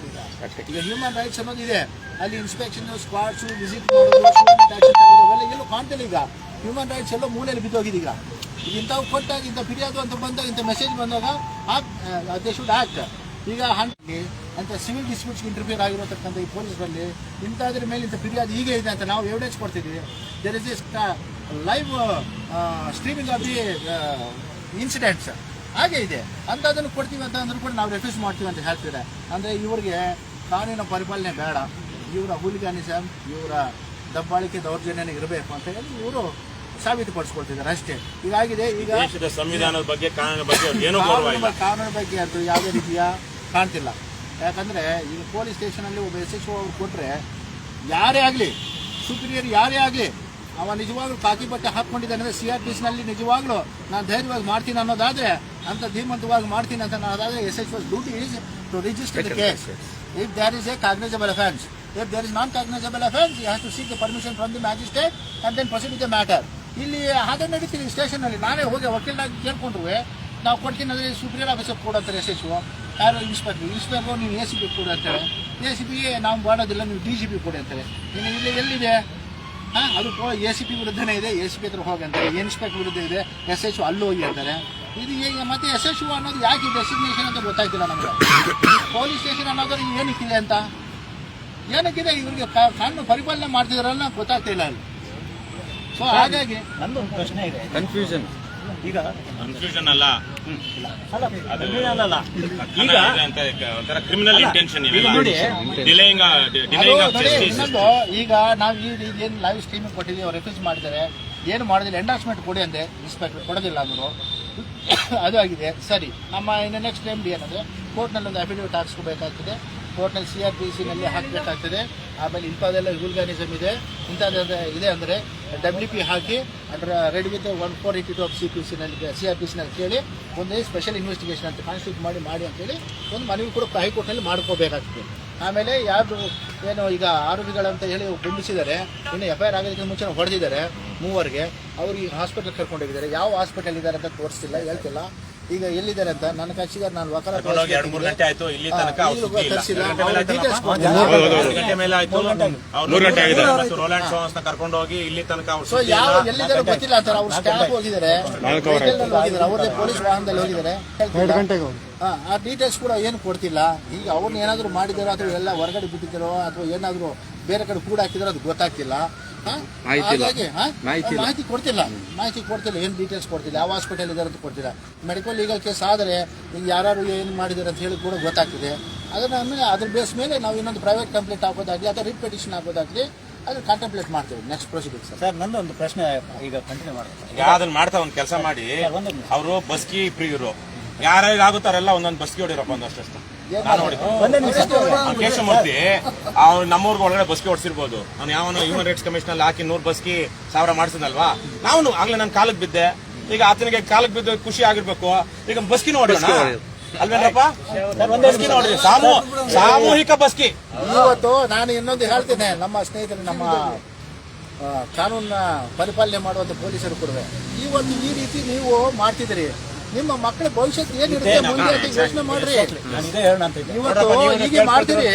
ಈಗ human rights ಅನ್ನೋದು ಇದೆ, ಅಲ್ಲಿ inspection squads visit ಮಾಡೋದು ಅವೆಲ್ಲ ಎಲ್ಲೂ ಕಾಣ್ತಿಲ್ಲ. ಈಗ ಹ್ಯೂಮನ್ ರೈಟ್ಸ್ ಎಲ್ಲೋ ಮೂಲೆಯಲ್ಲಿ ಬಿದ್ದೋಗಿದೆ. ಈಗ ಇಂಥವು ಕೊಟ್ಟಾಗ ಇಂಥ ಫಿರ್ಯಾದು ಅಂತ ಬಂದಾಗ ಇಂಥ ಮೆಸೇಜ್ ಬಂದಾಗ ದೇ ಶುಡ್ ಆಕ್ಟ್. ಈಗ ಅಂತ ಸಿವಿಲ್ ಡಿಸ್ಪ್ಯೂಟ್ಸ್ಗೆ ಇಂಟರ್ಫಿಯರ್ ಆಗಿರತಕ್ಕಂಥ ಈ ಪೊಲೀಸರಲ್ಲಿ ಇಂಥದ್ರ ಮೇಲೆ ಇಂಥ ಫಿರ್ಯಾದು ಹೀಗೆ ಇದೆ ಅಂತ ನಾವು ಎವಿಡೆನ್ಸ್ ಕೊಡ್ತಿದ್ದೀವಿ. There is is live streaming of the incidents ಹಾಗೆ ಇದೆ ಅಂತ ಅದನ್ನು ಕೊಡ್ತೀವಿ ಅಂತ ಅಂದ್ರೂ ಕೂಡ ನಾವು ರೆಫ್ಯೂಸ್ ಮಾಡ್ತೀವಿ ಅಂತ ಹೇಳ್ತಿದ್ದಾರೆ. ಅಂದರೆ ಇವ್ರಿಗೆ ಕಾನೂನಿನ ಪರಿಪಾಲನೆ ಬೇಡ, ಇವರ ಹುಲಿಗಾನಿಸಮ್ ಇವರ ದಬ್ಬಾಳಿಕೆ ದೌರ್ಜನ್ಯನೇ ಇರಬೇಕು ಅಂತ ಹೇಳಿ ಇವರು ಸಾಬೀತುಪಡಿಸ್ಕೊಳ್ತಿದ್ದಾರೆ ಅಷ್ಟೇ. ಹೀಗಾಗಿದೆ. ಈಗ ಸಂವಿಧಾನದ ಬಗ್ಗೆ ಕಾನೂನಿನ ಬಗ್ಗೆ ಅದು ಯಾವುದೇ ರೀತಿಯ ಕಾಣ್ತಿಲ್ಲ. ಯಾಕಂದರೆ ಈಗ ಪೊಲೀಸ್ ಸ್ಟೇಷನಲ್ಲಿ ಒಬ್ಬ SHO ಅವ್ರು ಕೊಟ್ಟರೆ ಯಾರೇ ಆಗಲಿ, ಸುಪೀರಿಯರ್ ಯಾರೇ ಆಗಲಿ, ಅವ ನಿಜವಾಗ್ಲೂ ಕಾಕಿ ಬಟ್ಟೆ ಹಾಕ್ಕೊಂಡಿದ್ದಾನೆ ಅಂದರೆ CRPCನಲ್ಲಿ ನಿಜವಾಗ್ಲೂ ನಾನು ಧೈರ್ಯವಾಗಿ ಮಾಡ್ತೀನಿ ಅನ್ನೋದಾದರೆ, ಅಂತ ಧೀಮಂತವಾಗಿ ಮಾಡ್ತೀನಿ ಅಂತ ಅನ್ನೋದಾದರೆ SHO's duty is to register the case. If there is a cognizable offence, if there is non-cognizable offence, he has to seek the permission from the magistrate and then proceed with the matter. ಇಲ್ಲಿ ಹಾಗೆ ನಡೀತೀವಿ ಸ್ಟೇಷನಲ್ಲಿ. ನಾನೇ ಹೋಗಿ ವಕೀಲರಾಗಿ ಕೇಳ್ಕೊಂಡ್ರು ನಾವು ಕೊಡ್ತೀನಿ ಅಂದರೆ ಸುಪ್ರೀರಿಯರ್ officer ಕೊಡಂತಾರೆ SHO, ಯಾರು inspector ನೀವು ACP ಕೊಡಿ ಅಂತಾರೆ. ACP ನಾವು ಮಾಡೋದಿಲ್ಲ, ನೀವು DGP ಕೊಡಿ ಅಂತಾರೆ. ಇನ್ನು ಇಲ್ಲಿ ಎಲ್ಲಿದೆ? ಅದು ACP ವಿರುದ್ಧನೇ ಇದೆ, ACP ಹತ್ರ ಹೋಗಿ ಅಂತಾರೆ. ಇನ್ಸ್ಪೆಕ್ಟರ್ ವಿರುದ್ಧ ಇದೆ, SHO ಅಲ್ಲಿ ಹೋಗಿ ಅಂತಾರೆ. ಇದು ಮತ್ತೆ SHO ಅನ್ನೋದು ಯಾಕೆ ಡೆಸಿಗ್ನೇಷನ್ ಅಂತ ಗೊತ್ತಾಗ್ತಿಲ್ಲ ನಮಗೆ. ಪೊಲೀಸ್ ಸ್ಟೇಷನ್ ಅನ್ನೋದು ಏನಕ್ಕಿದೆ ಅಂತ, ಏನಕ್ಕಿದೆ ಇವ್ರಿಗೆ ಕಾನೂನು ಪರಿಪಾಲನೆ ಮಾಡ್ತಿದಾರಲ್ಲ ಗೊತ್ತಾಗ್ತಿಲ್ಲ ಅಲ್ಲಿ. ಸೊ ಹಾಗಾಗಿ ನಂದೊಂದು ಪ್ರಶ್ನೆ ಇದೆ. ಕನ್ಫ್ಯೂಷನ್ ಈಗ ಕನ್ಫ್ಯೂಷನ್ ಅಲ್ಲ, ಈಗ ಒಂಥರ ಕ್ರಿಮಿನಲ್ ಇಂಟೆನ್ಷನ್ ನೋಡಿ ಇನ್ನೊಂದು, ಈಗ ನಾವು ಏನು ಲೈವ್ ಸ್ಟ್ರೀಮಿಂಗ್ ಕೊಟ್ಟಿದ್ದೀವಿ, ಅವ್ರು ರೆಫ್ಯೂಸ್ ಮಾಡಿದ್ದಾರೆ, ಏನು ಮಾಡೋದಿಲ್ಲ, ಎಂಡಾರ್ಸ್ಮೆಂಟ್ ಕೊಡಿ ಅಂದೆ ಇನ್ಸ್ಪೆಕ್ಟರ್ ಕೊಡೋದಿಲ್ಲ ಅಂದರು. ಅದು ಆಗಿದೆ. ಸರಿ, ನಮ್ಮ ಇನ್ನು ನೆಕ್ಸ್ಟ್ ಟೈಮ್ ಏನಂದರೆ ಕೋರ್ಟ್ನಲ್ಲಿ ಒಂದು ಅಫಿಡವಿಟ್ ಹಾಕ್ಸ್ಕೋಬೇಕಾಗ್ತದೆ, ಕೋರ್ಟ್ನಲ್ಲಿ CRPCನಲ್ಲಿ ಹಾಕಬೇಕಾಗ್ತದೆ. ಆಮೇಲೆ ಇಂಥದ್ದೆಲ್ಲ ಹುಲ್ಗಾನಿಸಮ್ ಇದೆ, ಇಂಥದ್ದು ಇದೆ ಅಂದರೆ WP ಹಾಕಿ ಅಂಡ್ರ ರೆಡಿ ವಿತ್ 1482 ಆಫ್ CRPCನಲ್ಲಿ ಕೇಳಿ ಒಂದು ಸ್ಪೆಷಲ್ ಇನ್ವೆಸ್ಟಿಗೇಷನ್ ಅಂತ ಕಾನ್ಸ್ಟಿಟ್ಯೂಟ್ ಮಾಡಿ ಅಂತೇಳಿ ಒಂದು ಮನವಿ ಕೂಡ ಹೈಕೋರ್ಟ್ನಲ್ಲಿ ಮಾಡ್ಕೋಬೇಕಾಗ್ತದೆ. ಆಮೇಲೆ ಯಾರು ಏನು ಈಗ ಆರೋಪಿಗಳಂತ ಹೇಳಿ ಬಂಧಿಸಿದ್ದಾರೆ, ಇನ್ನು FIR ಆಗೋದಕ್ಕೆ ಮುಂಚೆ ಹೊಡೆದಿದ್ದಾರೆ 3 ಅವ್ರಿಗೆ ಹಾಸ್ಪಿಟಲ್ ಕರ್ಕೊಂಡೋಗಿದ್ದಾರೆ. ಯಾವ ಹಾಸ್ಪಿಟಲ್ ಇದ್ದಾರೆ ಅಂತ ತೋರಿಸ್ತಿಲ್ಲ, ಹೇಳ್ತಿಲ್ಲ. ಈಗ ಎಲ್ಲಿದ್ದಾರೆ ಅಂತ ನನ್ನ ಕಕ್ಷಿಗಾರ ನಾನು ವಕಾಲ 2-3 ಗಂಟೆ ಆಯ್ತು, ಇಲ್ಲಿ ತನಕ ಕರ್ಕೊಂಡು ಹೋಗಿ ಇಲ್ಲಿ ತನಕ ಯಾವ ಎಲ್ಲಿದ್ದಾರೆ ಗೊತ್ತಿಲ್ಲ ಅಂತಾರೆ. ಅವ್ರು ಸ್ಟಾಫ್ ಹೋಗಿದ್ದಾರೆ, ಅವ್ರದೇ ಪೊಲೀಸ್ ವಾಹನದಲ್ಲಿ ಹೋಗಿದ್ದಾರೆ. ಆ ಡೀಟೇಲ್ಸ್ ಕೂಡ ಏನು ಕೊಡ್ತಿಲ್ಲ. ಈಗ ಅವ್ರನ್ನ ಏನಾದ್ರು ಮಾಡಿದಾರೋ ಅಥವಾ ಎಲ್ಲ ಹೊರಗಡೆ ಬಿಟ್ಟಿದ್ದಾರೋ ಅಥವಾ ಏನಾದ್ರು ಬೇರೆ ಕಡೆ ಕೂಡ ಹಾಕಿದಾರೋ ಅದು ಗೊತ್ತಾಗ್ತಿಲ್ಲ. ಹಾಗಾಗಿ ಮಾಹಿತಿ ಕೊಡ್ತಿಲ್ಲ, ಏನು ಡೀಟೇಲ್ಸ್ ಕೊಡ್ತಿಲ್ಲ, ಯಾವ ಹಾಸ್ಪಿಟಲ್ ಇದ್ದಾರೆ ಅಂತ ಕೊಡ್ತಿಲ್ಲ. ಮೆಡಿಕಲ್ ಲೀಗಲ್ ಕೇಸ್ ಆದರೆ ಈಗ ಯಾರು ಏನು ಮಾಡಿದ್ದಾರೆ ಅಂತ ಹೇಳಿ ಕೂಡ ಗೊತ್ತಾಗ್ತಿದೆ. ಅದನ್ನ ಆಮೇಲೆ ಅದ್ರ ಬೇಸ್ ಮೇಲೆ ನಾವು ಇನ್ನೊಂದು ಪ್ರೈವೇಟ್ ಕಂಪ್ಲೇಂಟ್ ಹಾಕೋದಾಗಲಿ ಅಥವಾ ರಿಟ್ ಪಿಟಿಷನ್ ಹಾಕೋದಾಗಲಿ ಅದನ್ನ ಕಾಂಟೆಂಪ್ಲೇಟ್ ಮಾಡ್ತೀವಿ ನೆಕ್ಸ್ಟ್ ಪ್ರೊಸೀಡಿಂಗ್. ಸರ್ ನಂದೊಂದು ಪ್ರಶ್ನೆ ಈಗ ಕಂಟಿನ್ಯೂ ಮಾಡ್ತಾರೆ. ಅದನ್ನ ಮಾಡ್ತಾ ಒಂದು ಕೆಲಸ ಮಾಡಿ, ಅವರು ಬಸ್ಕಿ ಪ್ರಿಯರು ಯಾರ್ಯಾರು ಆಗುತ್ತಾರೆಲ್ಲ ಒಂದೊಂದು ಬಸ್ಕಿ ಹೊಡಿರಪ್ಪ ಒಂದಷ್ಟು. ನಾನು ಕೇಶಮೂರ್ತಿ ಅವ್ರು ನಮ್ಮೂರ್ಗೆ ಒಳಗಡೆ ಬಸ್ಕಿ ಹೊಡ್ಸಿರ್ಬೋದು. ಅವ್ನು ಯಾವನು ಹ್ಯೂಮನ್ ರೈಟ್ಸ್ ಕಮಿಷನ್ ಹಾಕಿ 100 ಬಸ್ಕಿ 1000 ಮಾಡಿಸಿದ್ನಲ್ವಾ. ನಾವು ಆಗ್ಲೇ ನಾನು ಕಾಲಕ್ಕೆ ಬಿದ್ದೆ, ಈಗ ಆತನಿಗೆ ಕಾಲಕ್ಕೆ ಬಿದ್ದು ಖುಷಿ ಆಗಿರ್ಬೇಕು. ಈಗ ಬಸ್ಕಿ ನೋಡೋಣ ಅಲ್ವೇನಪ್ಪ, ಬಸ್ಕಿ ನೋಡ್ರಿ, ಸಾಮೂಹಿಕ ಬಸ್ಕಿ. ಇವತ್ತು ನಾನು ಇನ್ನೊಂದು ಹೇಳ್ತೇನೆ, ನಮ್ಮ ಸ್ನೇಹಿತರು, ನಮ್ಮ ಕಾನೂನ ಪರಿಪಾಲನೆ ಮಾಡುವಂತ ಪೊಲೀಸರು ಕೊಡುವೆ, ಇವತ್ತು ಈ ರೀತಿ ನೀವು ಮಾಡ್ತಿದ್ದೀರಿ, ನಿಮ್ಮ ಮಕ್ಕಳ ಭವಿಷ್ಯತ್ ಏನಿರುತ್ತೆ ಮುಂದೆ ಅಂತ ಯೋಚನೆ ಮಾಡ್ರಿ. ಇವತ್ತು ಹೀಗೆ ಮಾಡ್ತೀರಿ,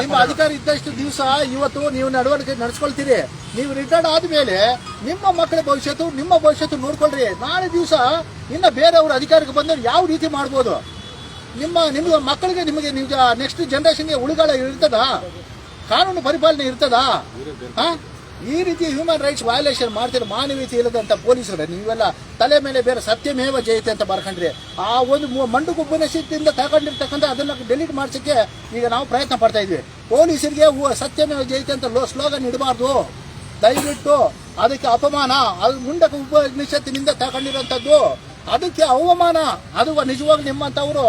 ನಿಮ್ಮ ಅಧಿಕಾರ ಇದ್ದಷ್ಟು ದಿವಸ ಇವತ್ತು ನೀವು ನಡವಳಿಕೆ ನಡೆಸ್ಕೊಳ್ತೀರಿ. ನೀವು ರಿಟೈರ್ಡ್ ಆದ್ಮೇಲೆ ನಿಮ್ಮ ಮಕ್ಕಳ ಭವಿಷ್ಯತ್ತು, ನಿಮ್ಮ ಭವಿಷ್ಯತ್ತು ನೋಡ್ಕೊಳ್ರಿ. ನಾಳೆ ದಿವಸ ಇನ್ನು ಬೇರೆಯವ್ರ ಅಧಿಕಾರಕ್ಕೆ ಬಂದ್ರೆ ಯಾವ ರೀತಿ ಮಾಡ್ಬೋದು? ನಿಮ್ಮ ಮಕ್ಕಳಿಗೆ, ನಿಮಗೆ ನೆಕ್ಸ್ಟ್ ಜನರೇಷನ್ಗೆ ಉಳಿಗಾಲ ಇರ್ತದ? ಕಾನೂನು ಪರಿಪಾಲನೆ ಇರ್ತದ? ಈ ರೀತಿ ಹ್ಯೂಮನ್ ರೈಟ್ಸ್ ವಯೋಲೇಷನ್ ಮಾಡ್ತಿರೋ ಮಾನವೀಯತೆ ಇಲ್ಲದಂತ ಪೊಲೀಸರು ನೀವೆಲ್ಲ ತಲೆ ಮೇಲೆ ಬೇರೆ ಸತ್ಯಮೇವ ಜಯತೆ ಅಂತ ಬರ್ಕೊಂಡ್ರಿ. ಆ ಒಂದು ಮಂಡುಗುಬ್ಬನ ಸ್ಥಿತಿಯಿಂದ ತಗೊಂಡಿರ್ತಕ್ಕಂಥ ಅದನ್ನ ಡೆಲೀಟ್ ಮಾಡ್ಸಕ್ಕೆ ಈಗ ನಾವು ಪ್ರಯತ್ನ ಪಡ್ತಾ ಇದ್ವಿ. ಪೊಲೀಸರಿಗೆ ಸತ್ಯಮೇವ ಜಯತೆ ಅಂತ ಸ್ಲೋಗನ್ ಇಡಬಾರ್ದು ದಯವಿಟ್ಟು. ಅದಕ್ಕೆ ಅಪಮಾನ, ಅದು ಮುಂಡಕ ಉಪನಿಷತ್ತಿನಿಂದ ತಗೊಂಡಿರೋಂಥದ್ದು, ಅದಕ್ಕೆ ಅವಮಾನ. ಅದು ನಿಜವಾಗಿ ನಿಮ್ಮಂಥವರು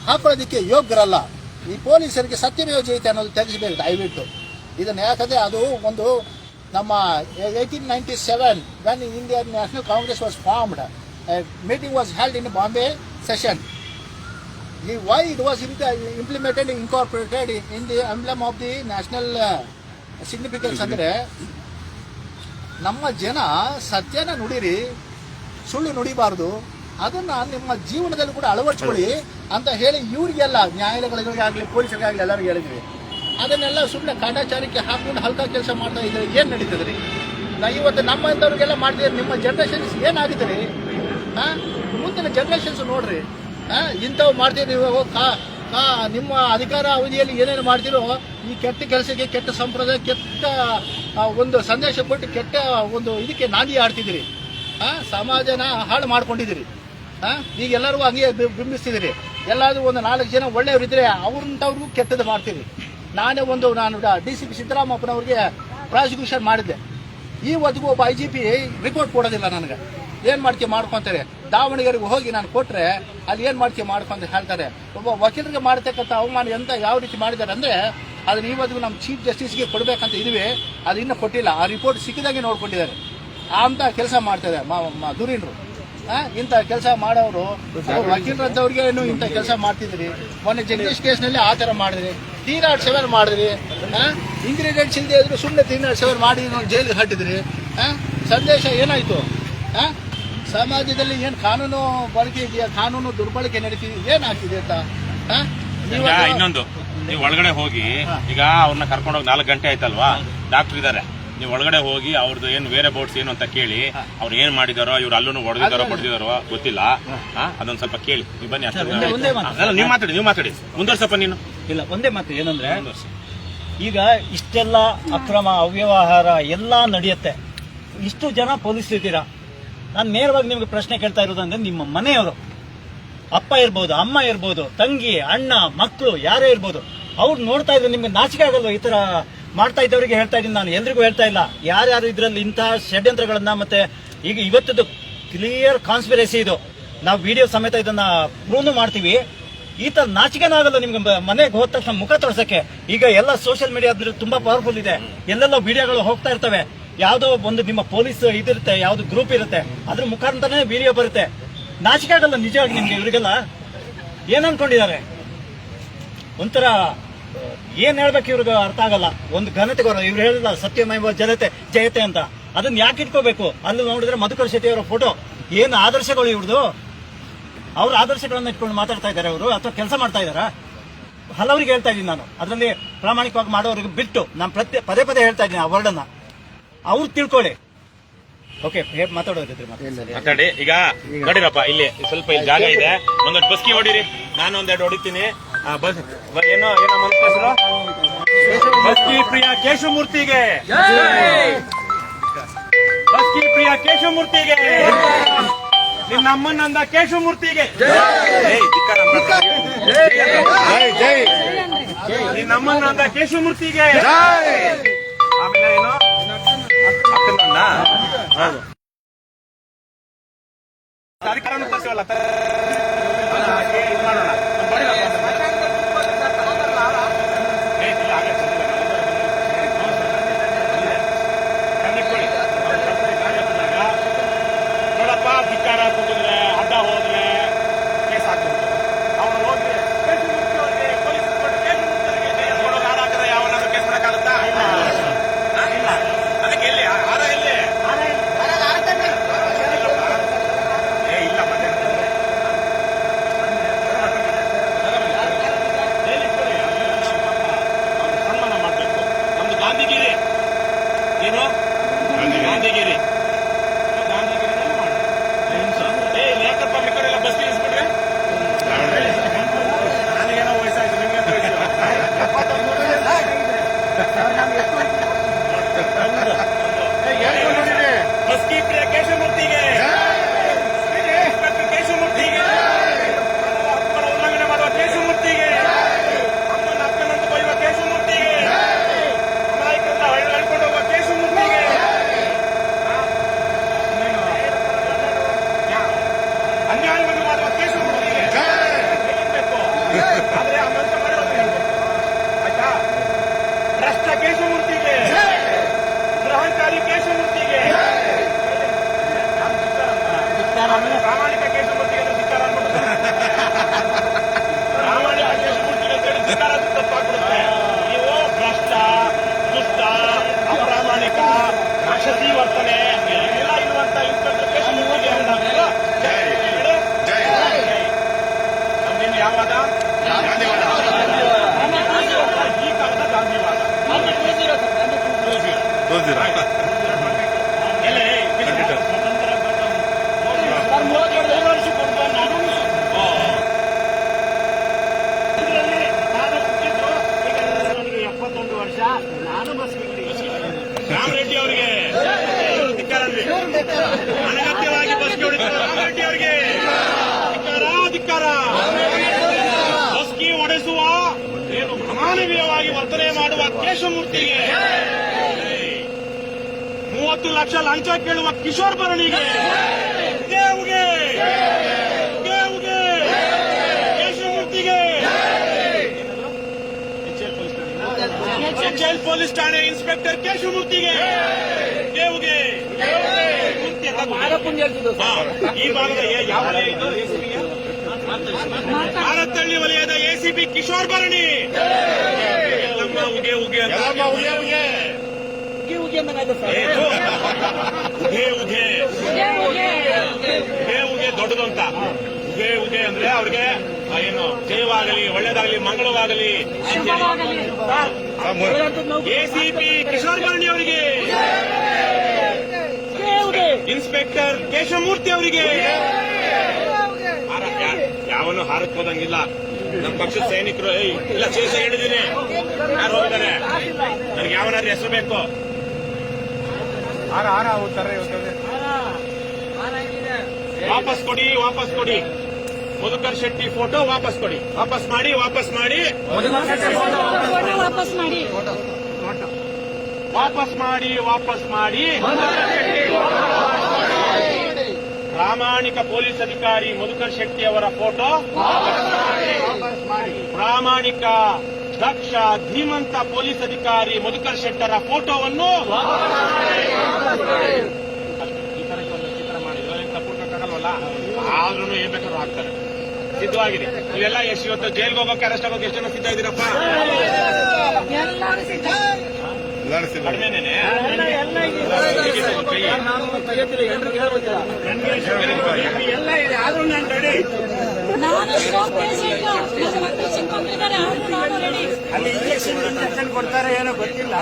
ಹಾಕೊಳ್ಳೋದಕ್ಕೆ ಯೋಗ್ಯರಲ್ಲ. ಈ ಪೊಲೀಸರಿಗೆ ಸತ್ಯಮೇವ ಜಯತೆ ಅನ್ನೋದು ತೆಗೆಸಬೇಕು ದಯವಿಟ್ಟು. ಇದನ್ನ ಯಾಕಂದ್ರೆ ಅದು ಒಂದು ನಮ್ಮ 1897 when Indian National Congress was formed, a meeting was held in Bombay session. Why it was implemented, incorporated in the emblem of the national significance ಅಂದ್ರೆ ನಮ್ಮ ಜನ ಸತ್ಯನ ನುಡಿರಿ, ಸುಳ್ಳು ನುಡಿಬಾರದು, ಅದನ್ನ ನಿಮ್ಮ ಜೀವನದಲ್ಲಿ ಕೂಡ ಅಳವಡಿಸ್ಕೊಳ್ಳಿ ಅಂತ ಹೇಳಿ ಇವರಿಗೆಲ್ಲ ನ್ಯಾಯಾಲಯಗಳಿಗಾಗಲಿ ಪೊಲೀಸರಿಗಾಗಲಿ ಎಲ್ಲರಿಗೂ ಹೇಳಿದ್ವಿ. ಅದನ್ನೆಲ್ಲ ಸುಮ್ಮನೆ ಕಾಟಾಚಾರಕ್ಕೆ ಹಾಕೊಂಡು ಹಲ್ಕ ಕೆಲಸ ಮಾಡ್ತಾ ಇದ್ರೆ ಏನು ನಡೀತದೆ ರೀ? ಇವತ್ತು ನಮ್ಮಂಥವ್ರಿಗೆಲ್ಲ ಮಾಡ್ತಿದ್ರೆ ನಿಮ್ಮ ಜನ್ರೇಷನ್ಸ್ ಏನಾಗಿದೆ ರೀ? ಮುಂದಿನ ಜನ್ರೇಷನ್ಸ್ ನೋಡ್ರಿ, ಇಂಥವು ಮಾಡ್ತೀರಿ ನೀವು. ನಿಮ್ಮ ಅಧಿಕಾರ ಅವಧಿಯಲ್ಲಿ ಏನೇನು ಮಾಡ್ತಿರೋ ಈ ಕೆಟ್ಟ ಕೆಲಸಕ್ಕೆ, ಕೆಟ್ಟ ಸಂಪ್ರದಾಯ, ಕೆಟ್ಟ ಒಂದು ಸಂದೇಶ ಕೊಟ್ಟು ಕೆಟ್ಟ ಒಂದು ಇದಕ್ಕೆ ನಾಂದಿ ಆಡ್ತಿದ್ದೀರಿ. ಸಮಾಜನ ಹಾಳು ಮಾಡ್ಕೊಂಡಿದ್ದೀರಿ. ಈಗ ಎಲ್ಲರಿಗೂ ಹಂಗೆ ಬಿಂಬಿಸ್ತಿದ್ದೀರಿ. ಎಲ್ಲಾದ್ರೂ ಒಂದು 4 ಜನ ಒಳ್ಳೆಯವರಿದ್ರೆ ಅವ್ರಂಥವ್ರಿಗೂ ಕೆಟ್ಟದ್ದು ಮಾಡ್ತೀರಿ. ನಾನು DCP ಸಿದ್ದರಾಮಪ್ಪನವ್ರಿಗೆ ಪ್ರಾಸಿಕ್ಯೂಷನ್ ಮಾಡಿದ್ದೆ. ಇವತ್ತಿಗೂ ಒಬ್ಬ IGP ರಿಪೋರ್ಟ್ ಕೊಡೋದಿಲ್ಲ ನನಗೆ. ಏನು ಮಾಡ್ತೀವಿ ಮಾಡ್ಕೊತಾರೆ. ದಾವಣಗೆರೆಗೆ ಹೋಗಿ ನಾನು ಕೊಟ್ಟರೆ ಅಲ್ಲಿ ಏನು ಮಾಡ್ತೀವಿ ಮಾಡ್ಕೊಂತ ಹೇಳ್ತಾರೆ. ಒಬ್ಬ ವಕೀಲರಿಗೆ ಮಾಡತಕ್ಕಂಥ ಅವಮಾನ ಯಾವ ರೀತಿ ಮಾಡಿದ್ದಾರೆ ಅಂದರೆ ಅದನ್ನ ಇವತ್ತಿಗೂ ನಮ್ಮ ಚೀಫ್ ಜಸ್ಟಿಸ್ಗೆ ಕೊಡಬೇಕಂತ ಇದೀವಿ, ಅದು ಇನ್ನೂ ಕೊಟ್ಟಿಲ್ಲ. ಆ ರಿಪೋರ್ಟ್ ಸಿಕ್ಕಿದಾಗೆ ನೋಡ್ಕೊಂಡಿದ್ದಾರೆ. ಅಂತ ಕೆಲಸ ಮಾಡ್ತಾರೆ ದುರೀಣರು. ಇಂಥ ಕೆಲಸ ಮಾಡೋರು ವಕೀಲರಂತವ್ರಿಗೆ ಇಂಥ ಕೆಲಸ ಮಾಡ್ತಿದ್ರಿ. ಮೊನ್ನೆ ಜಗದೀಶ್ ಕೇಸ್ನಲ್ಲಿ ಆ ಥರ ಮಾಡಿದ್ರಿ, 307 ಮಾಡಿದ್ರಿ. ಇಂಗ್ರೀಡಿಯೆಂಟ್ಸ್ ಇಲ್ಲದೆ ಇದ್ರು ಸುಮ್ಮನೆ 307 ಮಾಡಿ ಜೈಲಿಗೆ ಹಾಕಿದ್ರಿ. ಸಂದೇಶ ಏನಾಯ್ತು? ಸಮಾಜದಲ್ಲಿ ಏನು ಕಾನೂನು ಬಳಕೆ ಇದೆಯಾ, ಕಾನೂನು ದುರ್ಬಳಕೆ ನಡೀತಿದೆ, ಏನಾಗ್ತಿದೆ ಅಂತ ಇನ್ನೊಂದು. ನೀವು ಒಳಗಡೆ ಹೋಗಿ, ಈಗ ಅವ್ರನ್ನ ಕರ್ಕೊಂಡೋಗಿ 4 ಗಂಟೆ ಆಯ್ತಲ್ವಾ, ಡಾಕ್ಟರ್ ಇದಾರೆ, ನೀವು ಒಳಗಡೆ ಹೋಗಿ ಅವ್ರದ್ದು ಏನು ವೇರೆ ಬೋರ್ಡ್ಸ್ ಏನು ಅಂತ ಕೇಳಿ, ಅವ್ರು ಏನ್ ಮಾಡಿದಾರೋ, ಇವ್ರು ಅಲ್ಲೂ ಹೊಡೆದಿದಾರೋ ಬಡ್ದಿದಾರೋ ಗೊತ್ತಿಲ್ಲ, ಅದೊಂದ್ ಸ್ವಲ್ಪ ಕೇಳಿ. ನೀವು ಬನ್ನಿ, ನೀವು ಮಾತಾಡಿ ಮುಂದುವರ್ಸಪ್ಪ. ನೀನು ಇಲ್ಲ, ಒಂದೇ ಮಾತು ಏನಂದ್ರೆ, ಈಗ ಇಷ್ಟೆಲ್ಲ ಅಕ್ರಮ ಅವ್ಯವಹಾರ ಎಲ್ಲ ನಡೆಯುತ್ತೆ, ಇಷ್ಟು ಜನ ಪೊಲೀಸರು ಇದ್ದೀರಾ. ನಾನು ನೇರವಾಗಿ ನಿಮ್ಗೆ ಪ್ರಶ್ನೆ ಕೇಳ್ತಾ ಇರೋದಂದ್ರೆ, ನಿಮ್ಮ ಮನೆಯವರು, ಅಪ್ಪ ಇರ್ಬೋದು, ಅಮ್ಮ ಇರ್ಬೋದು, ತಂಗಿ, ಅಣ್ಣ, ಮಕ್ಕಳು ಯಾರೇ ಇರ್ಬೋದು, ಅವ್ರು ನೋಡ್ತಾ ಇದ್ರು. ನಿಮ್ಗೆ ನಾಚಿಕೆ ಆಗಲ್ವ? ಈ ತರ ಮಾಡ್ತಾ ಇದ್ದವರಿಗೆ ಹೇಳ್ತಾ ಇದ್ದೀನಿ ನಾನು, ಎಲ್ರಿಗೂ ಹೇಳ್ತಾ ಇಲ್ಲ. ಯಾರ್ಯಾರು ಇದ್ರಲ್ಲಿ ಇಂತಹ ಷಡ್ಯಂತ್ರಗಳನ್ನ, ಮತ್ತೆ ಈಗ ಇವತ್ತದ್ದು ಕ್ಲಿಯರ್ ಕಾನ್ಸ್ಪಿರಸಿ ಇದು, ನಾವು ವಿಡಿಯೋ ಸಮೇತ ಇದನ್ನ ಪ್ರೂವ್ ಮಾಡ್ತೀವಿ. ಈ ತರ ನಾಚಿಕೆನ ಆಗಲ್ಲ ನಿಮ್ಗೆ ಮನೆಗೆ ಹೋದ ತಕ್ಷಣ ಮುಖ ತೋರ್ಸಕ್ಕೆ. ಈಗ ಎಲ್ಲ ಸೋಷಿಯಲ್ ಮೀಡಿಯಾ ತುಂಬಾ ಪವರ್ಫುಲ್ ಇದೆ, ಎಲ್ಲೆಲ್ಲ ವಿಡಿಯೋಗಳು ಹೋಗ್ತಾ ಇರ್ತವೆ. ಯಾವ್ದೋ ಒಂದು ನಿಮ್ಮ ಪೊಲೀಸ್ ಇದಿರುತ್ತೆ, ಯಾವ್ದು ಗ್ರೂಪ್ ಇರುತ್ತೆ, ಅದ್ರ ಮುಖಾಂತರನೇ ವಿಡಿಯೋ ಬರುತ್ತೆ. ನಾಚಿಕೆ ಆಗಲ್ಲ ನಿಜವಾಗಿ ನಿಮ್ಗೆ? ಇವರಿಗೆಲ್ಲ ಏನ್ ಅನ್ಕೊಂಡಿದ್ದಾರೆ? ಒಂಥರ ಏನ್ ಹೇಳ್ಬೇಕು ಇವ್ರಿಗೆ ಅರ್ಥ ಆಗಲ್ಲ. ಒಂದು ಘನತೆ ಗೌರವ. ಇವ್ರು ಹೇಳಿಲ್ಲ ಸತ್ಯಮೇವ ಜಯತೆ ಅಂತ, ಅದನ್ನ ಯಾಕೆ ಇಟ್ಕೋಬೇಕು? ಅಲ್ಲಿ ನೋಡಿದ್ರೆ ಮಧುಕರ್ ಶೆಟ್ಟಿ ಅವರ ಫೋಟೋ. ಏನು ಆದರ್ಶಗಳು ಇವ್ರದ್ದು? ಅವ್ರ ಆದರ್ಶಗಳನ್ನ ಇಟ್ಕೊಂಡು ಮಾತಾಡ್ತಾ ಇದ್ದಾರೆ ಅವರು, ಅಥವಾ ಕೆಲಸ ಮಾಡ್ತಾ ಇದಾರಾ? ಹಲವರಿಗೆ ಹೇಳ್ತಾ ಇದ್ದೀನಿ ನಾನು, ಅದರಲ್ಲಿ ಪ್ರಾಮಾಣಿಕವಾಗಿ ಮಾಡೋರಿಗೆ ಬಿಟ್ಟು ನಾನು ಪದೇ ಪದೇ ಹೇಳ್ತಾ ಇದ್ದೀನಿ ಆ ವರ್ಡನ್ನ. ಅವ್ರು ತಿಳ್ಕೊಳ್ಳಿ. ಓಕೆ, ಮಾತಾಡೋದಿದ್ರೆ ಮಾತಾಡಿ. ಈಗ ನೋಡಿರಪ್ಪ, ಇಲ್ಲಿ ಸ್ವಲ್ಪ ಇಲ್ಲಿ ಜಾಗ ಇದೆ, ಒಂದೊಂದು ಬಸ್ಕಿ ಹೊಡಿರಿ, ನಾನು ಒಂದೆರಡು ಹೊಡಿತೀನಿ. ಏನೋ ಹೆಸರು? ಬಸ್ಕಿ ಪ್ರಿಯ ಕೇಶವಮೂರ್ತಿಗೆ, ಬಸ್ಕಿ ಪ್ರಿಯ ಕೇಶವಮೂರ್ತಿಗೆ, ನಿನ್ನ ಅಮ್ಮನಂದ ಕೇಶವಮೂರ್ತಿಗೆ, ನಿನ್ನ ಅಮ್ಮನಂದ ಕೇಶವಮೂರ್ತಿಗೆ. ಆಮೇಲೆ ಏನೋ ಅಕ್ಕನನ್ನ ಕಾರ್ಯಕ್ರಮ ತರ್ತೀವಲ್ಲ, ನೋಡಪ್ಪ, ಧಿಕ್ಕಾರ ಕೂಗಿದ್ರೆ, ಅಡ್ಡ ಹೋದ್ರೆ ಕೇಸ್ ಹಾಕ್ಬೇಕು. ಅವ್ರು ಹೋಗಿ ಕೇಶವಮೂರ್ತಿ ಅವರಿಗೆ ಪೊಲೀಸ್ ಕೇಸ್ ಕೊಡೋದು ಹಾರಾಕಿದ್ರೆ ಯಾವನಾದ್ರು ಕೇಸ್ ಮಾಡಕ್ಕಾಗುತ್ತಾ? ಇಲ್ಲ. ಅದಕ್ಕೆ ಎಲ್ಲಿ ಹಾರ ಎಲ್ಲಿ? ಇಲ್ಲ, ಮತ್ತೆ ಸನ್ಮಾನ ಮಾಡಬೇಕು. ನಮ್ದು ಗಾಂಧಿಗಿರಿ ಏನು? ಗಾಂಧಿಗಿರಿ ಯಾಕಪ್ಪ ಮಿಕ್ಕರೆಲ್ಲ ಬಸ್ ಇಳಿಸ್ಬಿಟ್ರೆ? ನನಗೇನೋ ವಯಸ್ಸಾಯ್ತು, ನಿಮ್ಗೆ ಅನಗತ್ಯವಾಗಿ ಬಸ್ಗೆ ಹೊಡೆದಿರುವ ರಾಮರೆಡ್ಡಿ ಅವರಿಗೆ ಧಿಕ್ಕಾರ. ಬಸ್ಗೆ ಹೊಡೆಸುವ ಏನು ಅಮಾನವೀಯವಾಗಿ ವರ್ತನೆ ಮಾಡುವ ಕೇಶಮೂರ್ತಿಗೆ, 30 ಲಕ್ಷ ಲಂಚ ಕೇಳುವ ಕಿಶೋರ್ ಭರಣಿಗೆ, ಕೇಶಮೂರ್ತಿಗೆ, HL ಪೊಲೀಸ್ ಠಾಣೆ ಇನ್ಸ್ಪೆಕ್ಟರ್ ಕೇಶಮೂರ್ತಿಗೆ, ದೇವ್ಗೆ ಈ ಭಾಗದ ಯಾವ ವಲಯ ಇದು? ಭಾರತಹಳ್ಳಿ ವಲಯದ ಎಸಿಪಿ ಕಿಶೋರ್ ಭರಣಿ, ಉಗೆ ದೊಡ್ಡದು ಅಂತ. ಉಗೆ ಅಂದ್ರೆ ಅವ್ರಿಗೆ ಏನು ಜಯವಾಗಲಿ, ಒಳ್ಳೇದಾಗಲಿ, ಮಂಗಳವಾಗಲಿ. ಎಸಿಪಿ ಕಿಶೋರ್ ಭರಣಿ ಅವರಿಗೆ, ಇನ್ಸ್ಪೆಕ್ಟರ್ ಕೇಶಮೂರ್ತಿ ಅವರಿಗೆ ಯಾವನು ಹಾರಕ್ ಹೋದಂಗಿಲ್ಲ. ನಮ್ಮ ಪಕ್ಷದ ಸೈನಿಕರು ಇಲ್ಲ ಚೇಸ ಹಿಡಿದಿನಿ, ಯಾರು ಹೋಗಿದ್ದಾರೆ, ನನಗೆ ಯಾವನಾದ್ರೂ ಹೆಸರು ಬೇಕು. ವಾಪಸ್ ಕೊಡಿ. ಮಧುಕರ್ ಶೆಟ್ಟಿ ಫೋಟೋ ವಾಪಸ್ ಕೊಡಿ. ವಾಪಸ್ ಮಾಡಿ. ಪ್ರಾಮಾಣಿಕ ಪೊಲೀಸ್ ಅಧಿಕಾರಿ ಮಧುಕರ್ ಶೆಟ್ಟಿ ಅವರ ಫೋಟೋ ಪ್ರಾಮಾಣಿಕ ದಕ್ಷ ಧೀಮಂತ ಪೊಲೀಸ್ ಅಧಿಕಾರಿ ಮಧುಕರ್ ಶೆಟ್ಟರ ಫೋಟೋವನ್ನು ಈ ತರ ಚಿತ್ರ ಮಾಡಿದ್ರೆ ತಪ್ಪುಕ್ಕಾಗಲ್ವಲ್ಲ, ಆದ್ರೂ ಏನ್ ಬೇಕಾದ್ರೂ ಹಾಕ್ತಾರೆ. ಸಿದ್ಧವಾಗಿದೆ. ನೀವೆಲ್ಲ ಎಷ್ಟು ಇವತ್ತು ಜೈಲ್ಗೆ ಹೋಗೋಕೆ, ಅರೆಸ್ಟ್ ಆಗೋಕೆ ಎಷ್ಟು ಜನ ಸಿದ್ಧ ಇದ್ದೀರಪ್ಪ? ಕಡಿಮೆನೇನೆ. ಅಲ್ಲಿ ಇಂಜೆಕ್ಷನ್ ಕೊಡ್ತಾರೆ ಏನೋ ಗೊತ್ತಿಲ್ಲ.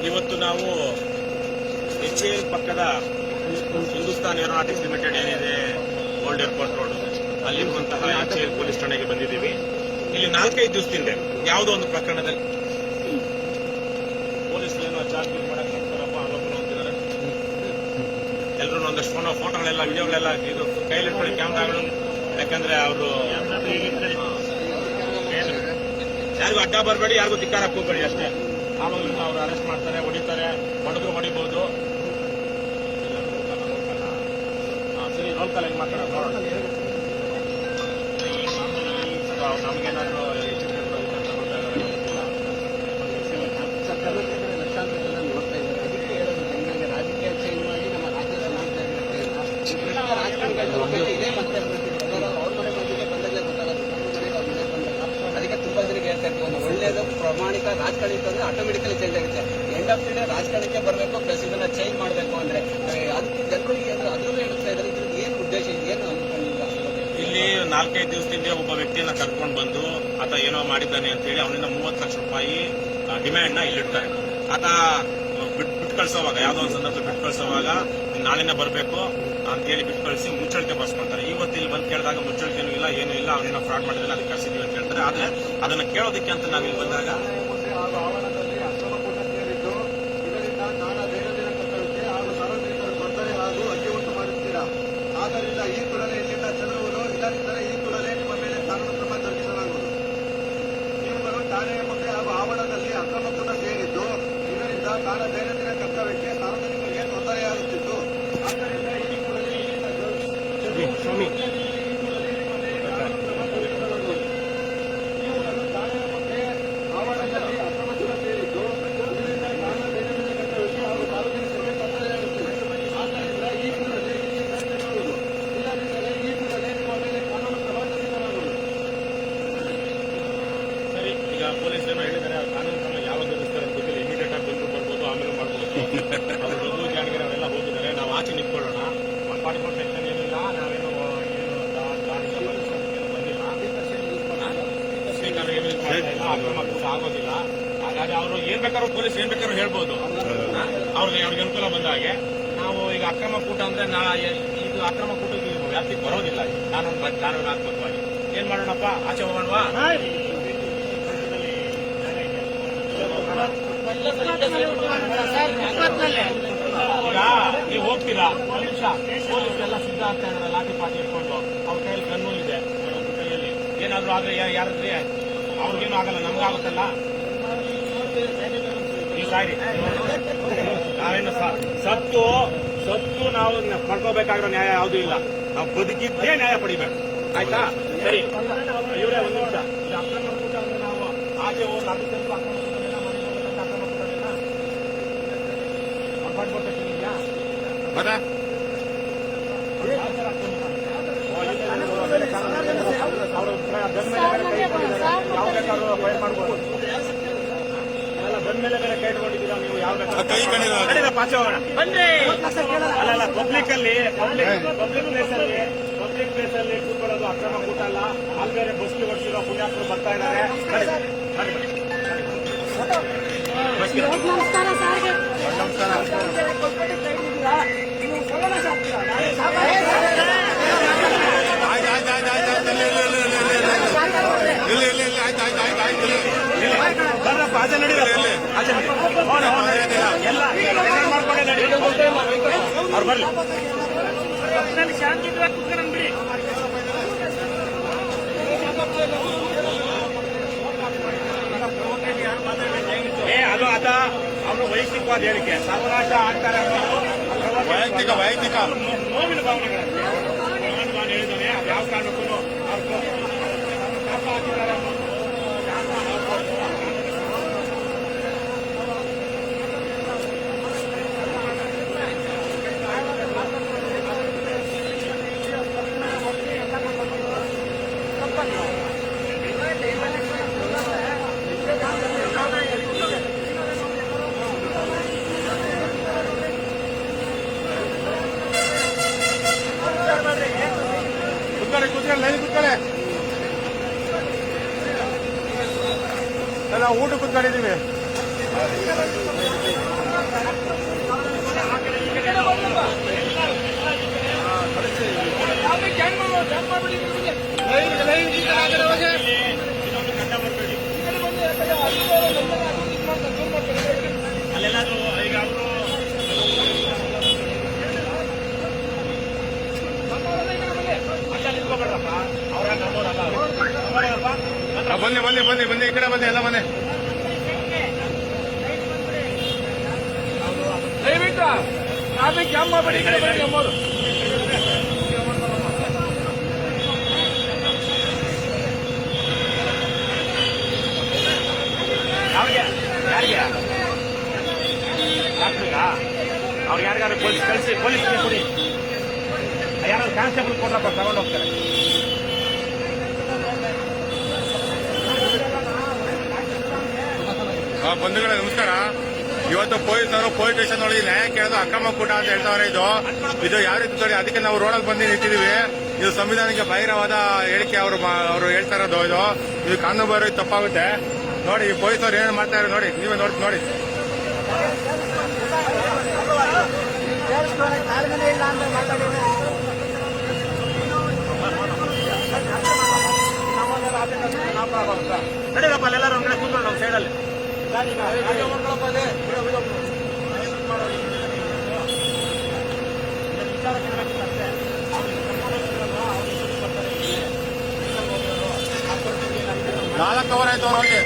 ಇವತ್ತು ನಾವು HAL ಪಕ್ಕದ ಹಿಂದೂಸ್ತಾನ್ ಏರೋನಾಟಿಕ್ಸ್ ಲಿಮಿಟೆಡ್ ಏನಿದೆ, ಓಲ್ಡ್ ಏರ್ಪೋರ್ಟ್ ರೋಡ್, ಅಲ್ಲಿರುವಂತಹ HAL ಪೊಲೀಸ್ ಠಾಣೆಗೆ ಬಂದಿದ್ದೀವಿ. ಇಲ್ಲಿ 4-5 ದಿವಸದಿಂದ ಯಾವುದೋ ಒಂದು ಪ್ರಕರಣದಲ್ಲಿ ಪೊಲೀಸರು ಏನೋ ಚಾರ್ಜ್ ಮಾಡಕ್ ಹೋಗ್ತಾರಪ್ಪ, ಆರೋಪನ ಹೋಗ್ತಿದ್ದಾರೆ. ಎಲ್ಲರೂ ಒಂದಷ್ಟು ಫೋಟೋಗಳೆಲ್ಲ, ವಿಡಿಯೋಗಳೆಲ್ಲ ಇದು ಕೈಲಿಟ್ಕೊಳ್ಳಿ, ಕ್ಯಾಮ್ರಾಗಳು. ಯಾಕಂದ್ರೆ ಅವರು ಯಾರಿಗೂ ಅಡ್ಡ ಬರಬೇಡಿ, ಯಾರಿಗೂ ಧಿಕ್ಕಾರಕ್ಕೆ ಹೋಗ್ಬೇಡಿ ಅಷ್ಟೇ. ಆವಾಗ ಅವ್ರು ಅರೆಸ್ಟ್ ಮಾಡ್ತಾರೆ, ಹೊಡಿತಾರೆ, ಹೊಡಿಬಹುದು. ಸರಿ, ರೋಲ್ ಕಾಲ್ ಹೆಂಗ್ ಮಾತಾಡೋದು ನೋಡೋಣ. ನಮಗೇನಾದ್ರು ರಾಜಕೀಯ ಚೇಂಜ್ ಮಾಡಿ ನಮ್ಮ ರಾಜ್ಯ ಅದಕ್ಕೆ ತುಂಬಾ ಜನಕ್ಕೆ ಹೇಳ್ತಾ ಇರ್ತೀವಿ, ಒಂದು ಒಳ್ಳೇದು ಪ್ರಾಮಾಣಿಕ ರಾಜಕಾರಣಿ ಅಂತಂದ್ರೆ ಆಟೋಮೆಟಿಕಲಿ ಚೇಂಜ್ ಆಗುತ್ತೆ. ಎಂಡ್ ಆಫ್ ದಿ ಡೇ ರಾಜಕಾರಣಕ್ಕೆ ಬರಬೇಕು, ಪ್ಲಸ್ ಇದನ್ನ ಚೇಂಜ್ ಮಾಡಬೇಕು ಅಂದ್ರೆ ಅದಕ್ಕೆ ಜನರಿಗೆ ಅದ್ರಲ್ಲೂ ಹೇಳ್ತಾ ಇದ್ದಾರೆ. ಇದ್ರದ್ದು ಏನು ಉದ್ದೇಶ ಇದೆ, ಏನು ಅನ್ಕೊಂಡಿಲ್ಲ? ಇಲ್ಲಿ 4-5 ದಿವಸದಿಂದ ಒಬ್ಬ ವ್ಯಕ್ತಿಯನ್ನ ಕರ್ಕೊಂಡು ಬಂದು ಆತ ಏನೋ ಮಾಡಿದ್ದಾನೆ ಅಂತ ಹೇಳಿ ಅವನಿಂದ 30 ಲಕ್ಷ ರೂಪಾಯಿ ಡಿಮ್ಯಾಂಡ್ ನ ಇಲ್ಲಿಡ್ತಾರೆ. ಆತ ಬಿಟ್ಟು ಕಳ್ಸೋವಾಗ, ಯಾವ್ದೋ ಒಂದು ಸಂದರ್ಭದಲ್ಲಿ ಬಿಟ್ಟು ಕಳ್ಸೋವಾಗ ನಾಳೆನೇ ಬರಬೇಕು ಅಂತ ಹೇಳಿ ಬಿಟ್ಟು ಕಳಿಸಿ ಮುಚ್ಚಳಿಕೆ ಬರ್ಸ್ಕೊಂತಾರೆ. ಇವತ್ತು ಇಲ್ಲಿ ಬಂದು ಕೇಳಿದಾಗ ಮುಚ್ಚಳಿಕೆನೂ ಇಲ್ಲ, ಏನೂ ಇಲ್ಲ, ಅವನೇನೋ ಫ್ರಾಡ್ ಮಾಡಿದ್ರೆ ಅದಕ್ಕೆ ಕಳಿಸಿದೀವಿ ಅಂತ ಹೇಳ್ತಾರೆ. ಆದ್ರೆ ಅದನ್ನ ಕೇಳೋದಕ್ಕೆ ಅಂತ ನಾವಿಲ್ಲಿ ಬಂದಾಗ ಆವರಣದಲ್ಲಿ ಅಕ್ರಮಕೂಟ ಸೇರಿದ್ದು, ಇದರಿಂದ ನಾನಾ ದೈನಂದಿನ ಕರ್ತವ್ಯಕ್ಕೆ ಹಾಗೂ ಸಾರ್ವಜನಿಕರ ತೊಂದರೆ ಹಾಗೂ ಅಡ್ಡಿ ಉಂಟು ಮಾಡುತ್ತೀರಾ. ಆದ್ದರಿಂದ ಈ ಕೂಡಲೇ ಇಲ್ಲಿಂದ ಚೆಲ್ಲುವುದು, ಇಲ್ಲದಿದ್ದರೆ ಈ ಕೂಡಲೇ ನಿಮ್ಮ ಮೇಲೆ ಕಾನೂನು ಕ್ರಮ ಜರುಗಿಸಲಾಗುವುದು. ನೀವುಗಳು ಠಾಣೆಯ ಮುಂದೆ ಹಾಗೂ ಆವರಣದಲ್ಲಿ ಅಕ್ರಮಕೂಟ ಸೇರಿದ್ದು, ಇದರಿಂದ ನಾನಾ ದೈನಂದಿನ ಕರ್ತವ್ಯಕ್ಕೆ ಸಾರ್ವಜನಿಕರಿಗೆ ತೊಂದರೆಯಾಗುತ್ತಿತ್ತು. ಆದ್ದರಿಂದ ಈ ಕೂಡಲೇ ಇಲ್ಲಿಂದ ಸ್ವಾಮಿ ಆವರಣದಲ್ಲಿ ಅಕ್ರಮಕೂಟ ಸೇರಿದ್ದು, ಇದರಿಂದ ನಾನಾ ದೈನಂದಿನ ಕರ್ತವ್ಯಕ್ಕೆ ಹಾಗೂ ಸಾರ್ವಜನಿಕರಿಗೆ ತೊಂದರೆಯಾಗುತ್ತಿದೆ. ಆದ್ದರಿಂದ ಈ ಕೂಡಲೇ ಇಲ್ಲಿಂದ ಚೆಲ್ಲುವುದು, ಇಲ್ಲದಿದ್ದರೆ ಈ ಕೂಡಲೇ ನಿಮ್ಮ ಮೇಲೆ ಕಾನೂನು ಕ್ರಮ ಜರುಗಿಸಲಾಗುವುದು. ಸರಿ, ಈಗ ಪೊಲೀಸರು ಹೇಳಿದ್ದಾರೆ, ಕಾನೂನು ಕ್ರಮ ಯಾವಾಗ ಜರುಗಿಸ್ತಾರೆ ಅಂತ ಗೊತ್ತಿಲ್ಲ. ಇಮಿಡಿಯೇಟ್ ಆಗಿ ಬಂದು ಬರ್ಬೋದು, ಆಮೇಲೆ ಮಾಡ್ಬೋದು. ಅವರು ರಘು ಜಾಣಗೆರೆ ಅವರೆಲ್ಲ ಹೋಗಿದ್ದಾರೆ. ನಾವು ಆಚೆ ನಿಂತ್ಕೊಳ್ಳೋಣ. 144 ಸೆಕ್ಷನ್ ಏನಿಲ್ಲ, ನಾವೇನು ಬಂದಿಲ್ಲ, ಸ್ಪೀಕರ್ ಏನು ಯೂಸ್ ಮಾಡ್ತಾ ಇಲ್ಲ, ಅಕ್ರಮ ಕೂಡ ಆಗೋದಿಲ್ಲ. ಅವರು ಏನ್ ಬೇಕಾದ್ರೂ ಪೊಲೀಸ್ ಏನ್ ಬೇಕಾದ್ರೂ ಹೇಳ್ಬೋದು. ಅವ್ರಿಗೆ ಅನುಕೂಲ ಬಂದ ಹಾಗೆ ನಾವು ಈಗ ಅಕ್ರಮ ಕೂಟ ಅಂದ್ರೆ ಇದು ಅಕ್ರಮ ಕೂಟಕ್ಕೆ ವ್ಯಾಪ್ತಿಗೆ ಬರೋದಿಲ್ಲ. ಕಾನೂನಾತ್ಮಕವಾಗಿ ಏನ್ ಮಾಡೋಣಪ್ಪ, ಆಚೆ ಹೋಗೋಣವಾ? ಈಗ ನೀವು ಹೋಗ್ತೀರಾ, ನಿಮಿಷ ಪೊಲೀಸ್ ಎಲ್ಲ ಸಿದ್ಧ ಆಗ್ತಾ ಇದಾರೆ ಲಾಠಿ ಪಾಟಿ ಇಟ್ಕೊಂಡು. ಅವ್ರ ಕೈಯಲ್ಲಿ ಗನ್ನು ಇದೆ, ಕೈಯಲ್ಲಿ ಏನಾದ್ರು ಆದ್ರೆ ಯಾರಾದ್ರೆ ಅವ್ರಿಗೇನು ಆಗಲ್ಲ, ನಮ್ಗಾಗುತ್ತಲ್ಲ. ನೀವು ಸಾರಿ, ನಾವೇನು ಸತ್ತು ನಾವು ಪಡ್ಕೋಬೇಕಾಗಿರೋ ನ್ಯಾಯ ಯಾವುದೂ ಇಲ್ಲ. ನಾವು ಬದುಕಿದ್ದೇ ನ್ಯಾಯ ಪಡಿಬೇಕು, ಆಯ್ತಾ? ಸರಿ ಇವರೇ ಒಂದು ನಿಮಿಷ. ಅಕ್ರಮ ಕೂಟ ಅಂದ್ರೆ ನಾವು ಆಚೆ ಹೋಗಿ ಅದು ಸ್ವಲ್ಪ ಅಕ್ರಮ ಕೂಟನೇನ ಅಕ್ರಮ ಕೂಟನೇನ ಮಾಡ್ಕೊಡ್ಬೇಕಿದ್ಯಾ? ಮತ್ತೆ ಅವರು ಯಾವ ಬೇಕಾದ್ರೂ ಫೈರ್ ಮಾಡ್ಬೋದು. ಬಂದ ಮೇಲೆ ಬೇರೆ ಕೈ ಇಟ್ಕೊಂಡಿದ್ದೀರಾ ನೀವು? ಯಾವ ಬೇಕಾದ್ರೂ ಪಾಚೆ ಹೋಗೋಣ ಅಲ್ಲ. ಪಬ್ಲಿಕ್ ಪ್ಲೇಸ್ ಅಲ್ಲಿ ಕೂತ್ಕೊಳ್ಳೋದು ಅಕ್ರಮ ಕೂಟ ಅಲ್ಲ. ಅಲ್ಲಿ ಬೇರೆ ಬಸ್ ಓಡಿಸಿರೋ ಪುಣ್ಯಾತ್ಮರು ಬರ್ತಾ ಇದ್ದಾರೆ. ನಮಸ್ಕಾರ ಸಾರ್ಗೆ. ಬರ್ರಪ್ಪ, ಆಚೆ ನಡೀರಿ, ಆಚೆ ಎಲ್ಲ ಮಾಡ್ಕೊಂಡೆ ನಡಿ. ಅವ್ರು ಬರ್ಲಿ, ಶಾಂತಿಯುತವಾಗಿ ಕುತ್ಕೊಂಡು ಬಿಡಿ. ಅದು ಅವನು ವೈಯಕ್ತಿಕವಾದ ಹೇಳಿಕೆ. ಸರ್ವನಾಶ ಆಗ್ತಾರೆ ಅನ್ನೋದು ವೈಯಕ್ತಿಕ ನೋವಿನ ಭಾವನೆಗಳಂತೆ. ನಾನು ಹೇಳಿದ್ದಾನೆ, ಅದು ಯಾವ ಕಾರಣಕ್ಕೂ ಹಾಕಿದ್ದಾರೆ ಅನ್ನೋದು ಕೂತ್ಕೊಳ್ಳಿ ಎಲ್ಲ ಊಟ ಕೂತ್ಕೊಂಡಿದ್ದೀವಿ. ಅಲ್ಲೆಲ್ಲಾದ್ರೂ ಈಗ ಅವರು ನಿಂತ್ಕೋಬೇಡ್ರಪ್ಪ, ಅವ್ರ ನಮ್ಮೋರಲ್ಲ. ಬನ್ನಿ ಈ ಕಡೆ ಬನ್ನಿ, ಎಲ್ಲ ಬನ್ನಿ. ದಯವಿಟ್ಟು ಟ್ರಾಫಿಕ್ ಜಾಮ್ ಮಾಡಬೇಡಿ, ಈ ಕಡೆ ಬನ್ನಿ ನಮ್ಮೋರು. ಯಾರಿಗೆ ಅವ್ರು ಯಾರಿಗಾರು ಪೊಲೀಸ್ ಕಳಿಸಿ, ಪೊಲೀಸ್ಗೆ ಕೊಡಿ. ಯಾರಾದ್ರು ಕಾನ್ಸ್ಟೇಬಲ್ ಕೊಡ್ರಪ್ಪ, ತಗೊಂಡು ಹೋಗ್ತಾರೆ. ಬಂಧುಗಳೇ ನಮಸ್ಕಾರ. ಇವತ್ತು ಪೊಲೀಸರು ಪೊಲೀಸ್ ಸ್ಟೇಷನ್ ಒಳಗೆ ನ್ಯಾಯ ಕೇಳೋದು ಅಕ್ರಮ ಕೂಟ ಅಂತ ಹೇಳ್ತಾವ್ರೆ. ಇದು ಯಾವ ರೀತಿ ನೋಡಿ, ಅದಕ್ಕೆ ನಾವು ರೋಡಲ್ಲಿ ಬಂದು ನಿಂತಿದ್ದೀವಿ. ಇದು ಸಂವಿಧಾನಕ್ಕೆ ಬಾಹಿರವಾದ ಹೇಳಿಕೆ ಅವರು ಹೇಳ್ತಾ ಇರೋದು. ಇದು ಕಾನೂನು ಬಾಹಿರ ತಪ್ಪಾಗುತ್ತೆ. ನೋಡಿ ಪೊಲೀಸರು ಏನೇನು ಮಾಡ್ತಾ ಇರೋ ನೋಡಿ, ನೀವೇ ನೋಡಿ. ನಡೀರಪ್ಪ, ಅಲ್ಲೆಲ್ಲರೂ ಒಂದ್ ಕಡೆ ಕೂತ್ಕೊಂಡು ನಮ್ಮ ಸೈಡಲ್ಲಿ. ನಾಲ್ಕು ಅವರ್ ಆಯ್ತು ಅವ್ರು ಹೋಗಿ.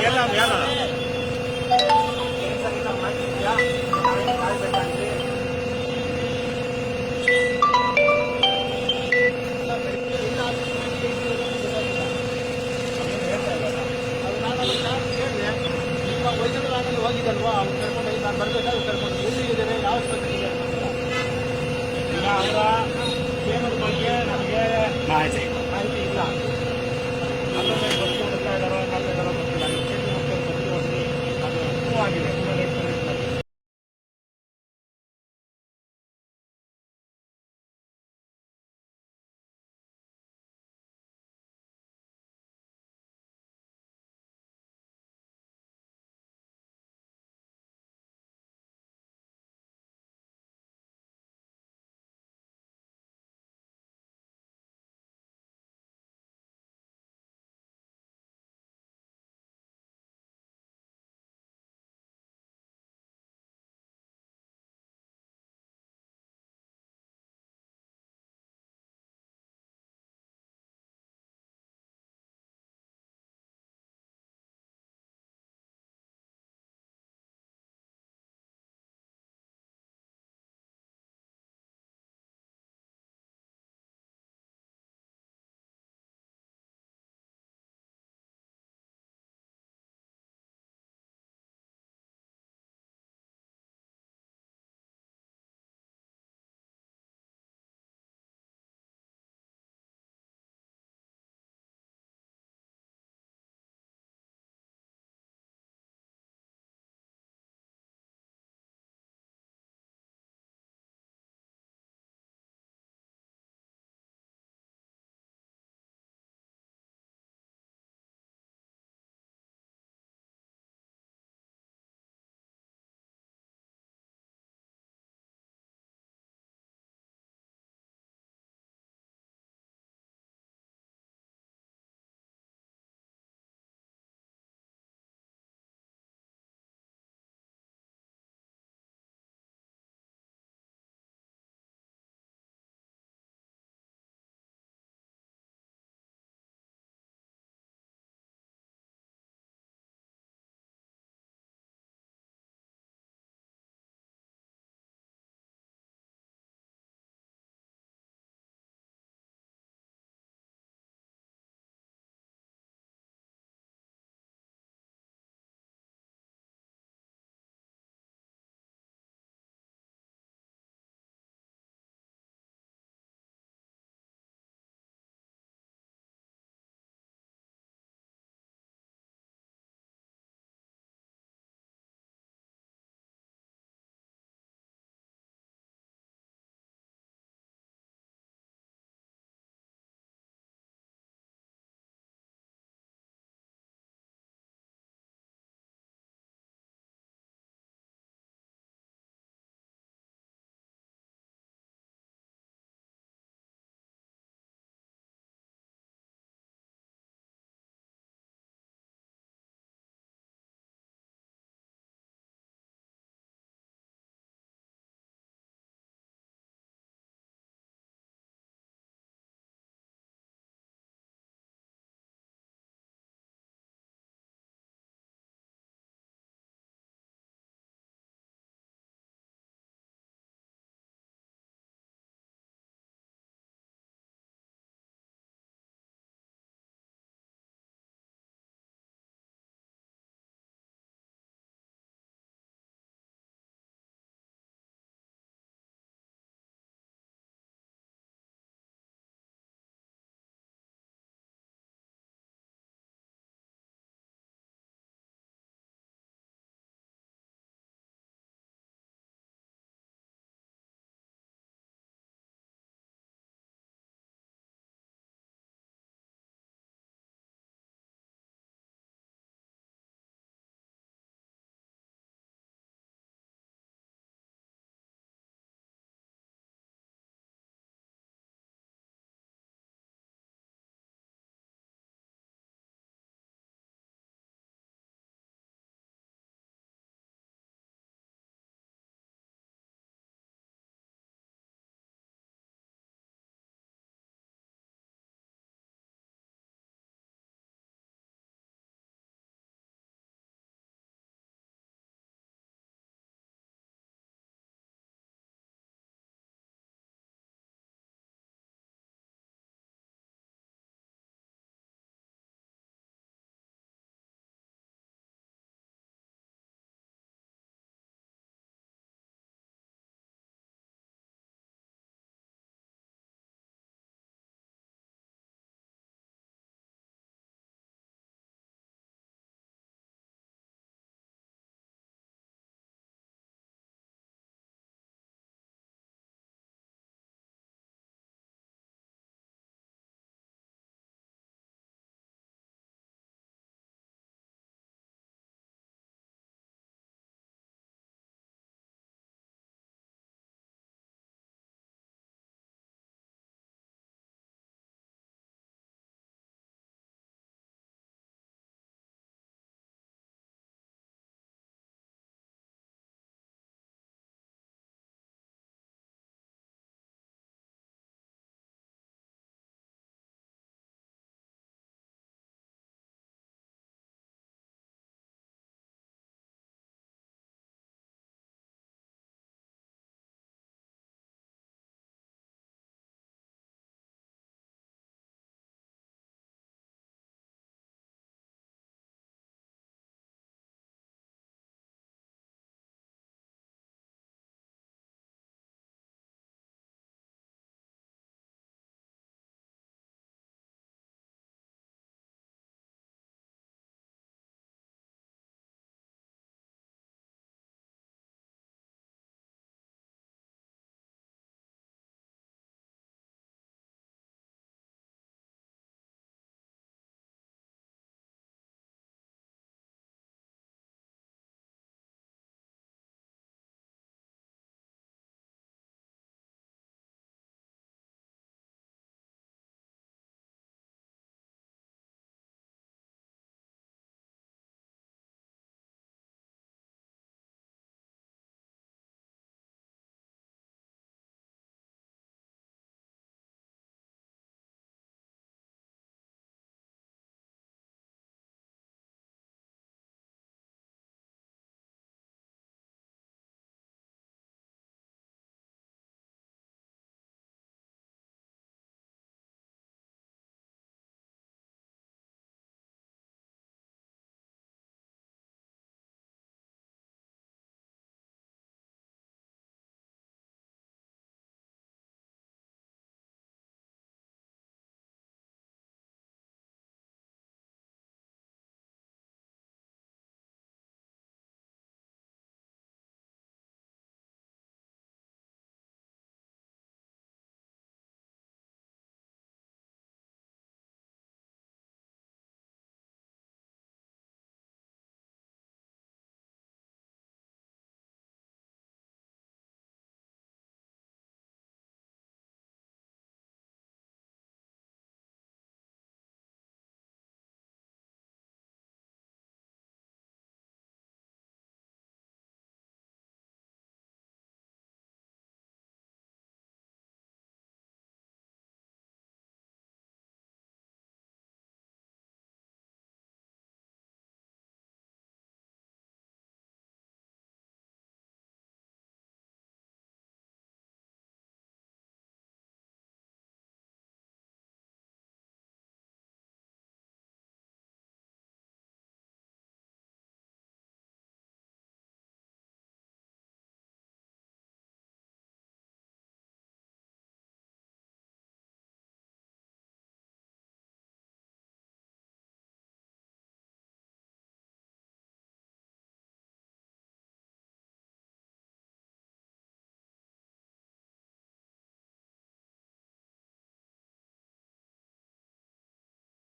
ಎಲ್ಲ ಯಾರು ಹೋಗಿದ್ದಲ್ವಾ, ಅವ್ರು ಕರ್ಕೊಂಡು ಹೋಗಿ ನಾನು ಬರ್ಬೇಕಾದ್ರೆ ಕರ್ಕೊಂಡು ಎಲ್ಲಿದ್ದಾರೆ, ಯಾವ ಆಸ್ಪತ್ರೆ ಇದೆ ಈಗ ಅವರ ಕ್ಷೇಮದ ಬಗ್ಗೆ ನಮಗೆ ಮಾಹಿತಿ ಇಲ್ಲ. ಅಲ್ಲೊಂದು ಬಸ್ ಹೊಡ್ತಾ ಇದ್ದಾರೋ ಗೊತ್ತಿಲ್ಲ. ಅದು ಆಗಿದೆ.